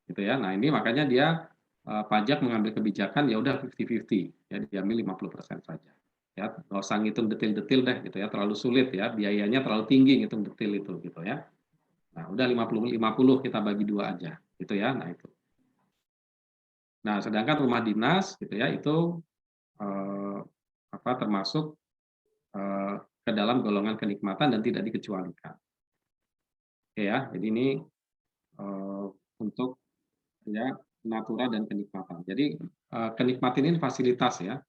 Gitu ya. Nah, ini makanya dia pajak mengambil kebijakan ya udah 50-50, ya diambil 50% saja. Ya, nggak usah ngitung detil-detil deh gitu ya, terlalu sulit ya, biayanya terlalu tinggi ngitung detil itu gitu ya. Nah, udah 50-50 kita bagi dua aja gitu ya. Nah, itu. Nah, sedangkan rumah dinas gitu ya itu termasuk ke dalam golongan kenikmatan dan tidak dikecualikan. Oke ya, jadi ini untuk ya natura dan kenikmatan. Jadi kenikmatan ini fasilitas ya,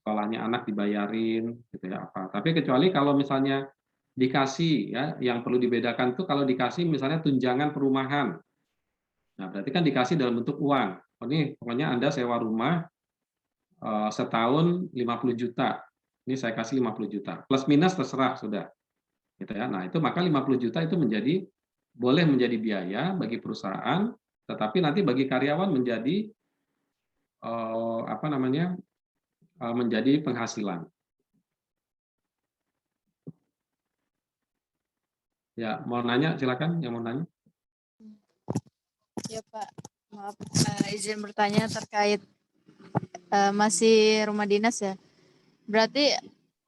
sekolahnya anak dibayarin gitu ya apa. Tapi kecuali kalau misalnya dikasih ya, yang perlu dibedakan tuh kalau dikasih misalnya tunjangan perumahan. Nah, berarti kan dikasih dalam bentuk uang. Oh, ini pokoknya Anda sewa rumah setahun 50 juta. Ini saya kasih 50 juta. Plus minus terserah sudah. Gitu ya. Nah, itu maka 50 juta itu boleh menjadi biaya bagi perusahaan, tetapi nanti bagi karyawan menjadi menjadi penghasilan. Ya, mau nanya silakan yang mau nanya. Ya Pak, maaf izin bertanya terkait masih rumah dinas ya. Berarti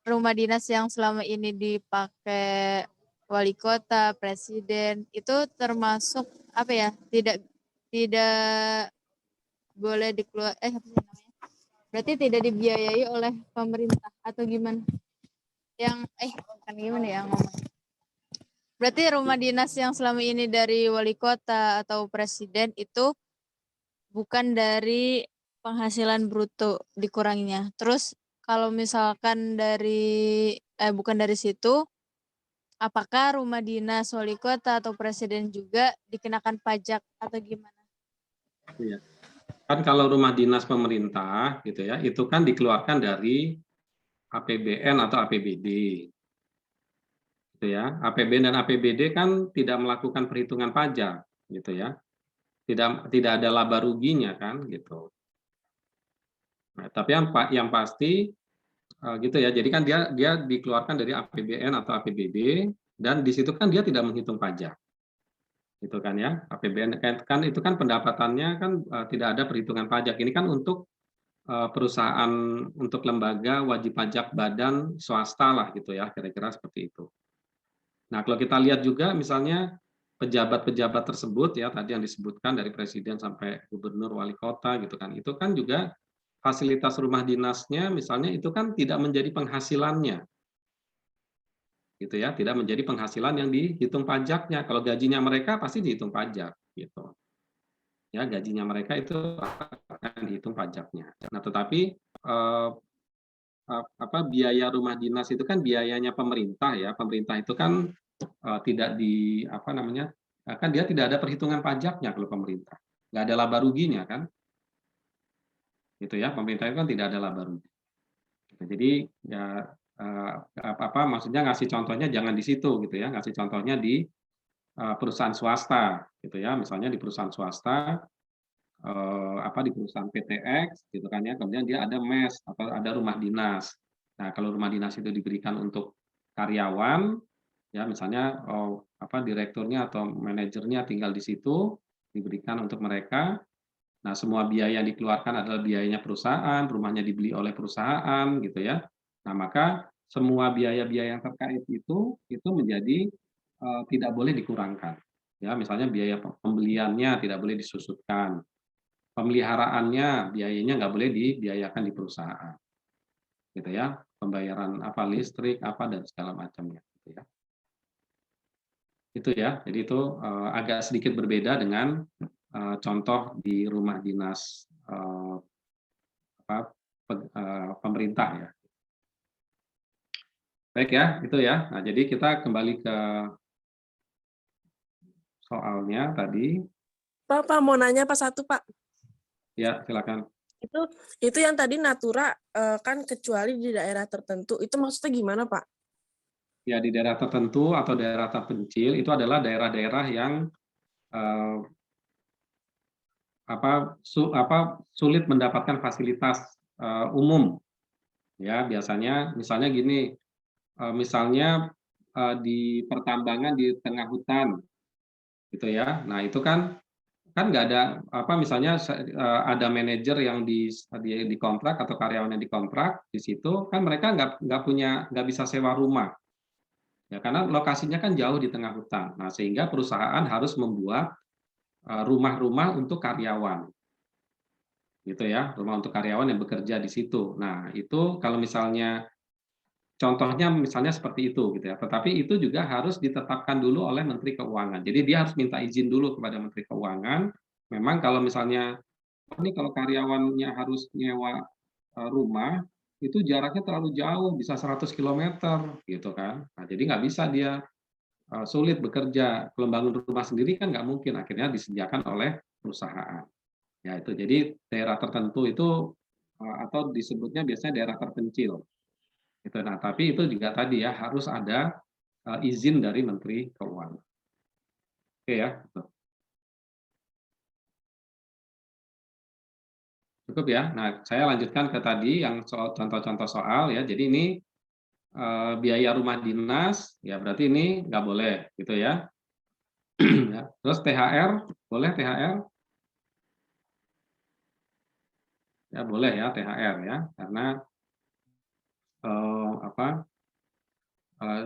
rumah dinas yang selama ini dipakai wali kota, presiden itu termasuk apa ya? Tidak boleh dikeluar apa sih namanya? Berarti tidak dibiayai oleh pemerintah atau gimana? Yang bukan gimana ya ngomong. Berarti rumah dinas yang selama ini dari wali kota atau presiden itu bukan dari penghasilan bruto dikuranginya. Terus kalau misalkan bukan dari situ, apakah rumah dinas wali kota atau presiden juga dikenakan pajak atau gimana? Iya. Kan kalau rumah dinas pemerintah gitu ya, itu kan dikeluarkan dari APBN atau APBD. Gitu ya. APBN dan APBD kan tidak melakukan perhitungan pajak gitu ya. Tidak ada laba ruginya kan gitu. Nah, tapi yang pasti gitu ya. Jadi kan dia dikeluarkan dari APBN atau APBD dan di situ kan dia tidak menghitung pajak. Gitu kan ya. APBN kan itu kan pendapatannya kan tidak ada perhitungan pajak. Ini kan untuk perusahaan, untuk lembaga wajib pajak badan swasta lah gitu ya, kira-kira seperti itu. Nah, kalau kita lihat juga misalnya pejabat-pejabat tersebut ya tadi yang disebutkan dari presiden sampai gubernur, wali kota gitu kan. Itu kan juga fasilitas rumah dinasnya misalnya itu kan tidak menjadi penghasilannya. Gitu ya, tidak menjadi penghasilan yang dihitung pajaknya. Kalau gajinya mereka pasti dihitung pajak gitu. Ya, gajinya mereka itu akan dihitung pajaknya. Nah, tetapi biaya rumah dinas itu kan biayanya pemerintah ya. Pemerintah itu kan tidak kan dia tidak ada perhitungan pajaknya kalau pemerintah. Nggak ada laba ruginya kan. Gitu ya, pemerintah itu kan tidak ada laba rugi. Jadi ya maksudnya ngasih contohnya jangan di situ gitu ya, ngasih contohnya di perusahaan swasta gitu ya. Misalnya di perusahaan swasta di perusahaan PTX gitu kan ya, kemudian dia ada mes atau ada rumah dinas. Nah, kalau rumah dinas itu diberikan untuk karyawan ya misalnya direkturnya atau manajernya tinggal di situ diberikan untuk mereka. Nah, semua biaya yang dikeluarkan adalah biayanya perusahaan, rumahnya dibeli oleh perusahaan gitu ya. Nah, maka semua biaya-biaya yang terkait itu menjadi tidak boleh dikurangkan. Ya, misalnya biaya pembeliannya tidak boleh disusutkan. Pemeliharaannya biayanya nggak boleh dibiayakan di perusahaan. Gitu ya. Pembayaran listrik dan segala macamnya gitu ya. Itu ya. Jadi itu agak sedikit berbeda dengan contoh di rumah dinas pemerintah ya. Baik ya, itu ya. Nah, jadi kita kembali ke soalnya tadi. Pak, mau nanya Pak satu, Pak. Ya, silakan. Itu yang tadi Natura kan kecuali di daerah tertentu. Itu maksudnya gimana, Pak? Ya, di daerah tertentu atau daerah terpencil itu adalah daerah-daerah yang eh, sulit mendapatkan fasilitas umum. Ya, biasanya misalnya gini, misalnya di pertambangan di tengah hutan, gitu ya. Nah, itu kan nggak ada misalnya ada manajer yang dikontrak atau karyawan yang dikontrak di situ kan mereka nggak bisa sewa rumah ya karena lokasinya kan jauh di tengah hutan. Nah, sehingga perusahaan harus membuat rumah-rumah untuk karyawan, gitu ya, rumah untuk karyawan yang bekerja di situ. Nah, itu kalau misalnya contohnya misalnya seperti itu gitu ya. Tetapi itu juga harus ditetapkan dulu oleh Menteri Keuangan. Jadi dia harus minta izin dulu kepada Menteri Keuangan. Memang kalau misalnya ini kalau karyawannya harus nyewa rumah itu jaraknya terlalu jauh, bisa 100 kilometer gitu kan. Nah, jadi nggak bisa dia sulit bekerja. Kalau bangun rumah sendiri kan nggak mungkin, akhirnya disediakan oleh perusahaan. Ya itu. Jadi daerah tertentu itu atau disebutnya biasanya daerah terpencil. Gitu. Nah, tapi itu juga tadi ya harus ada izin dari Menteri Keuangan. Oke ya. Cukup ya. Nah, saya lanjutkan ke tadi yang soal contoh-contoh soal ya. Jadi ini biaya rumah dinas ya berarti ini nggak boleh gitu ya. Ya. Terus THR boleh THR? Ya boleh ya THR ya karena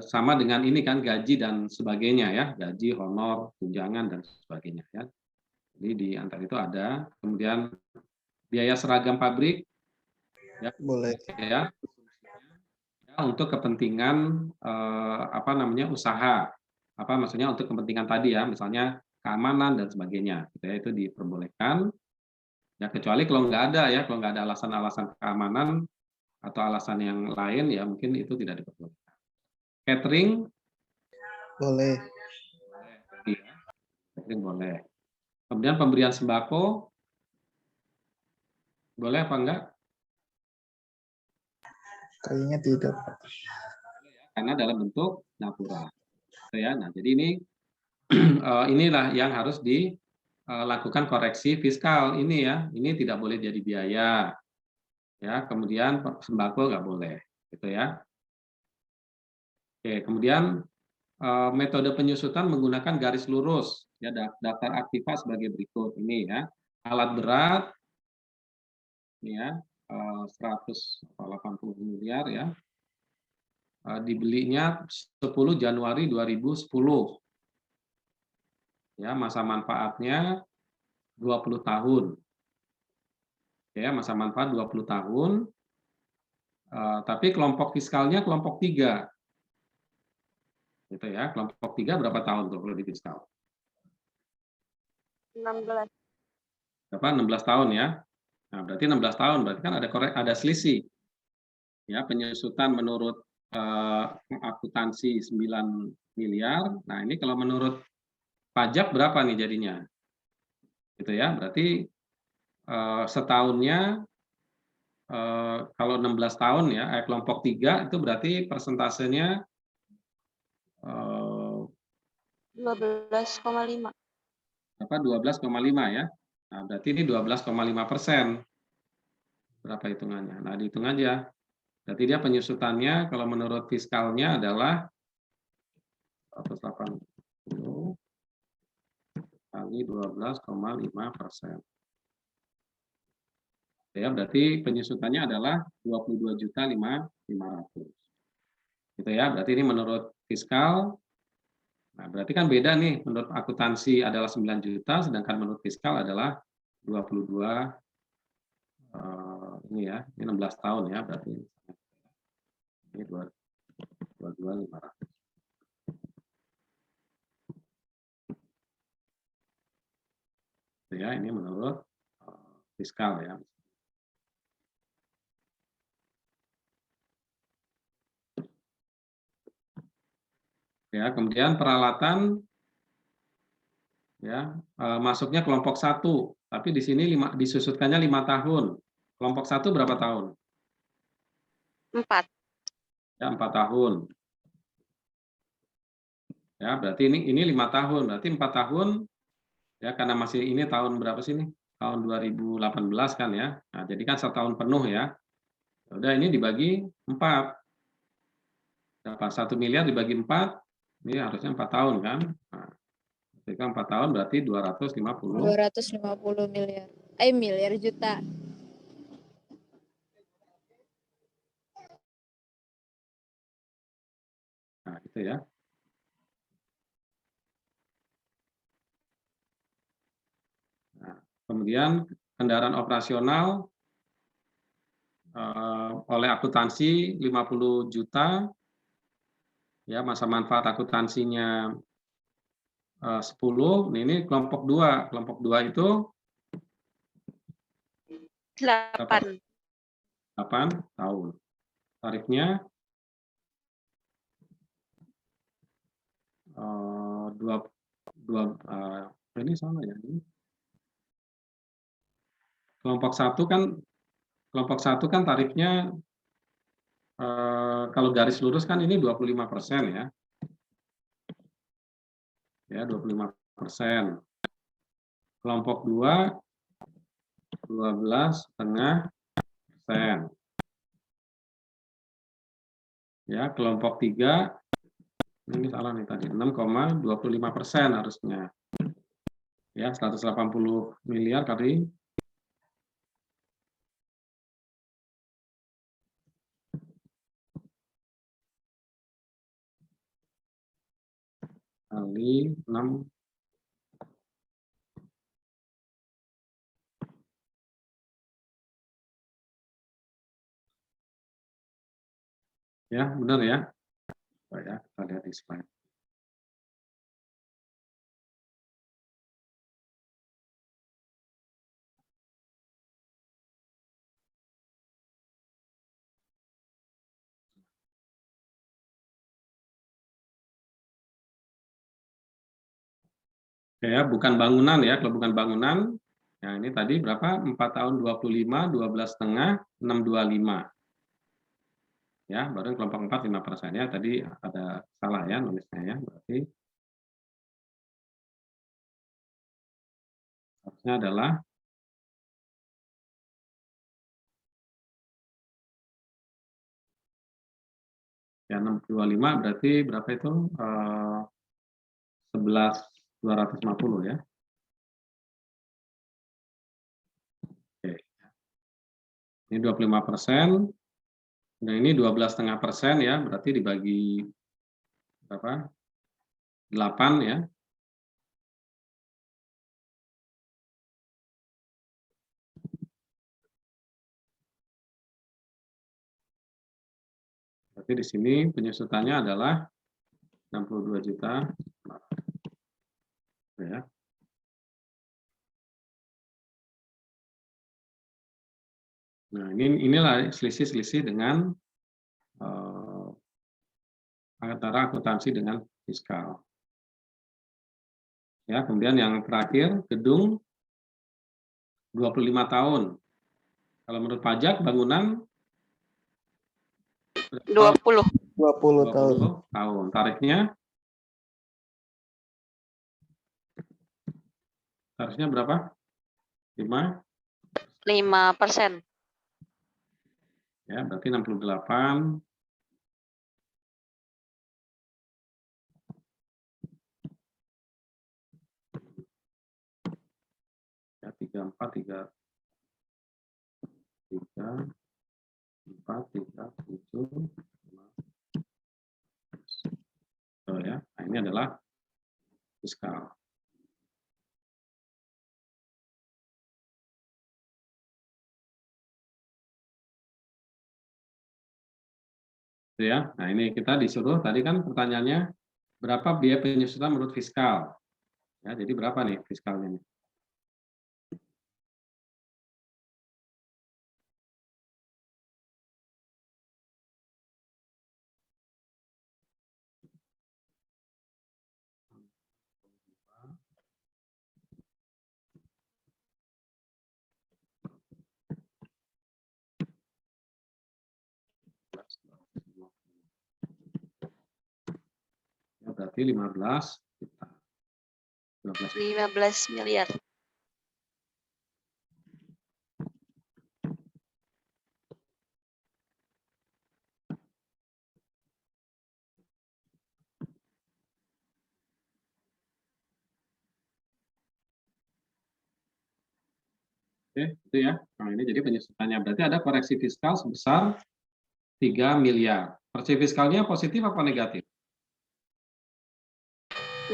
sama dengan ini kan gaji dan sebagainya ya, gaji, honor, tunjangan dan sebagainya ya. Jadi di antara itu ada, kemudian biaya seragam pabrik ya, Boleh. ya, untuk kepentingan usaha. Maksudnya untuk kepentingan tadi ya, misalnya keamanan dan sebagainya, gitu ya, itu diperbolehkan. Ya kecuali kalau nggak ada ya, kalau nggak ada alasan-alasan keamanan atau alasan yang lain ya mungkin itu tidak diperbolehkan. Catering Boleh. iya, catering boleh. Kemudian pemberian sembako boleh apa enggak? Kayaknya tidak. Karena dalam bentuk natura. Ya, nah jadi ini inilah yang harus dilakukan koreksi fiskal ini ya. Ini tidak boleh jadi biaya. Ya, kemudian sembako nggak boleh, gitu ya. Oke, kemudian metode penyusutan menggunakan garis lurus. Ya, daftar aktiva sebagai berikut ini ya. Alat berat, ini ya, 180 miliar ya. Dibelinya 10 Januari 2010. Ya, masa manfaatnya 20 tahun. Ya, masa manfaat 20 tahun. Tapi kelompok fiskalnya kelompok 3. Gitu ya, kelompok 3 berapa tahun tuh kalau di fiskal? 16. Berapa? 16 tahun ya. Nah, berarti 16 tahun, berarti kan ada selisih. Ya, penyusutan menurut akuntansi 9 miliar. Nah, ini kalau menurut pajak berapa nih jadinya? Gitu ya, berarti setahunnya kalau 16 tahun ya, kelompok 3 itu berarti persentasenya 12,5. Berapa? 12,5 ya. Nah, berarti ini 12,5%. Berapa hitungannya? Nah, dihitung aja. Berarti dia penyusutannya kalau menurut fiskalnya adalah 180 kali 12,5%. Ya, berarti penyusutannya adalah 22.500.000. Gitu ya. Berarti ini menurut fiskal. Nah, berarti kan beda nih. Menurut akuntansi adalah 9 juta, sedangkan menurut fiskal adalah 22 ini ya, ini 16 tahun ya berarti. Ini 22.500. Ya, ini menurut fiskal ya. Ya, kemudian peralatan ya masuknya kelompok 1, tapi di sini disusutkannya 5 tahun. Kelompok 1 berapa tahun? 4. Ya, 4 tahun. Ya, berarti ini 5 tahun. Berarti 4 tahun, ya karena masih ini tahun berapa sih nih? Tahun 2018 kan ya. Nah, jadi kan 1 tahun penuh ya. Udah ini dibagi 4. Berapa? 1 miliar dibagi 4, ini harusnya 4 tahun kan. Nah, ketika 4 tahun berarti 250. 250 miliar. Miliar juta. Nah, itu ya. Nah, kemudian kendaraan operasional oleh akuntansi 50 juta, ya masa manfaat akuntansinya 10. Ini kelompok 2. Kelompok 2 itu 8. 8 tahun. Tarifnya 2 ini sama ya. Kelompok 1 kan tarifnya kalau garis lurus kan ini 25% ya. Ya, 25%. Kelompok 2 12,5%. Ya, kelompok 3 ini salah nih tadi 6,25% harusnya. Ya, 180 miliar kali 6. Ya, benar ya. Oh ya, kita lihat di slide. Ya, bukan bangunan ya. Kalau bukan bangunan, ya ini tadi berapa? 4 tahun 25, 12,5, 625. Ya, baru kelompok 4 5%. Ya, tadi ada salah ya nulisnya ya. Berarti harusnya adalah ya 625 berarti berapa itu? 11.250 ya. Oke. Ini 25%. Nah, ini 12,5% ya, berarti dibagi berapa? 8 ya. Berarti di sini penyusutannya adalah 62 juta. Ya. Nah, inilah selisih-selisih dengan antara akuntansi dengan fiskal. Ya, kemudian yang terakhir gedung 25 tahun. Kalau menurut pajak bangunan 20. 20 tahun. 20 tahun. Tarifnya berapa? 5. 5%. Ya, berarti 68. Ya, 34, 3, 4, 3, 7, 5. So, ya. Nah, ini adalah fiskal. Ya. Nah, ini kita disuruh tadi kan pertanyaannya berapa biaya penyusutan menurut fiskal. Ya, jadi berapa nih fiskalnya nih? berarti 15 juta. 15 15 miliar. Oke, itu ya. Nah, ini jadi penyusutannya. Berarti ada koreksi fiskal sebesar 3 miliar. Koreksi fiskalnya positif apa negatif?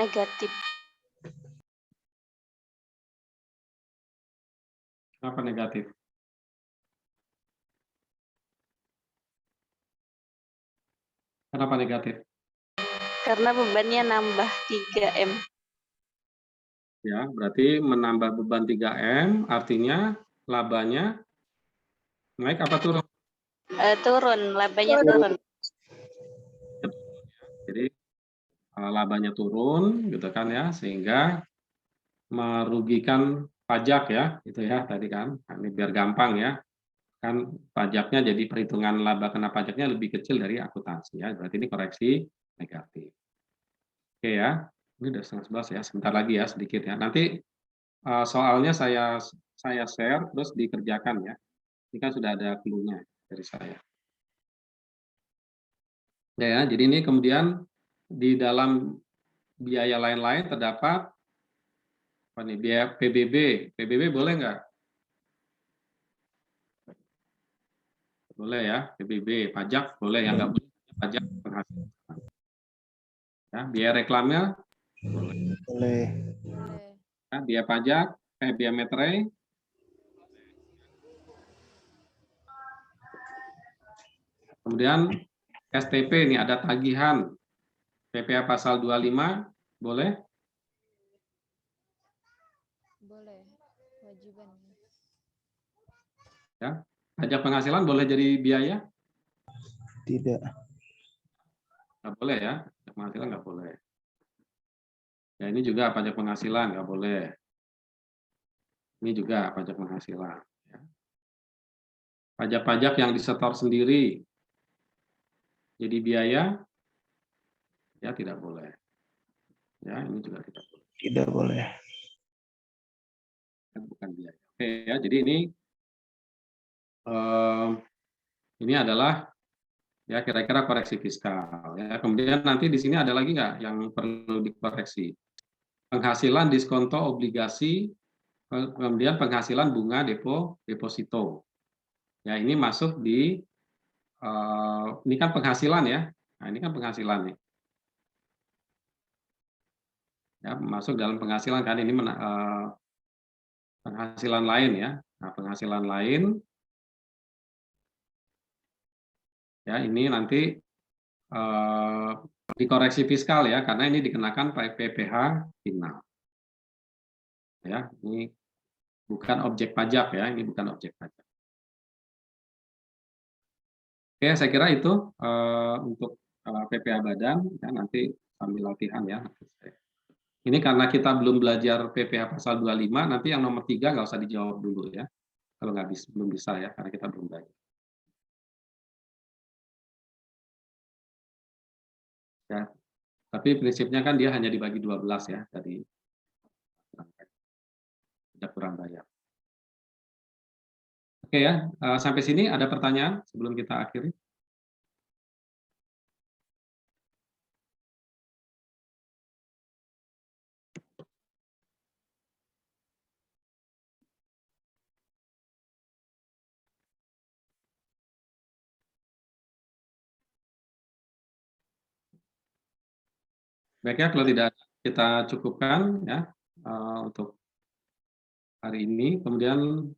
Negatif. Kenapa negatif? Kenapa negatif? Karena bebannya nambah 3M. Ya, berarti menambah beban 3M, artinya labanya naik apa turun? Turun, labanya turun. Jadi labanya turun, gitu kan ya, sehingga merugikan pajak ya, itu ya tadi kan. Nah, ini biar gampang ya, kan pajaknya jadi perhitungan laba kena pajaknya lebih kecil dari akuntansi ya, berarti ini koreksi negatif. Oke ya, ini udah 10:30 ya, sebentar lagi ya sedikit ya. Nanti soalnya saya share terus dikerjakan ya. Ini kan sudah ada clue-nya dari saya. Ya, jadi ini kemudian di dalam biaya lain-lain terdapat apa nih, biaya PBB. PBB boleh nggak? Boleh ya, PBB. Pajak boleh, yang nggak boleh pajak penghasilan. Ya, biaya reklamnya boleh. Boleh. Ya, biaya pajak, biaya meterai. Kemudian STP ini ada tagihan PPh pasal 25 boleh? Boleh. Kewajiban. Ya. Pajak penghasilan boleh jadi biaya? Tidak. Nggak boleh ya, pajak penghasilan nggak boleh. Ya ini juga pajak penghasilan nggak boleh. Ini juga pajak penghasilan. Ya. Pajak-pajak yang disetor sendiri jadi biaya, ya tidak boleh. Ya ini juga tidak boleh. Tidak boleh. Bukan biaya. Oke ya, jadi ini adalah ya kira-kira koreksi fiskal. Ya. Kemudian nanti di sini ada lagi nggak yang perlu dikoreksi? Penghasilan diskonto obligasi, kemudian penghasilan bunga deposito. Ya ini masuk di ini kan penghasilan ya. Nah ini kan penghasilan nih. Ya masuk dalam penghasilan kan ini penghasilan lain ya. Nah penghasilan lain ya ini nanti dikoreksi fiskal ya karena ini dikenakan PPh final. Ya ini bukan objek pajak ya, ini bukan objek pajak. Oke, saya kira itu untuk PPh badan ya nanti sambil latihan ya. Ini karena kita belum belajar PPh pasal 25, nanti yang nomor 3 nggak usah dijawab dulu ya. Kalau belum bisa ya, karena kita belum belajar. Ya, tapi prinsipnya kan dia hanya dibagi 12 ya, dari tidak kurang bayar. Oke ya, sampai sini ada pertanyaan sebelum kita akhiri? Baiknya kalau tidak kita cukupkan ya untuk hari ini. Kemudian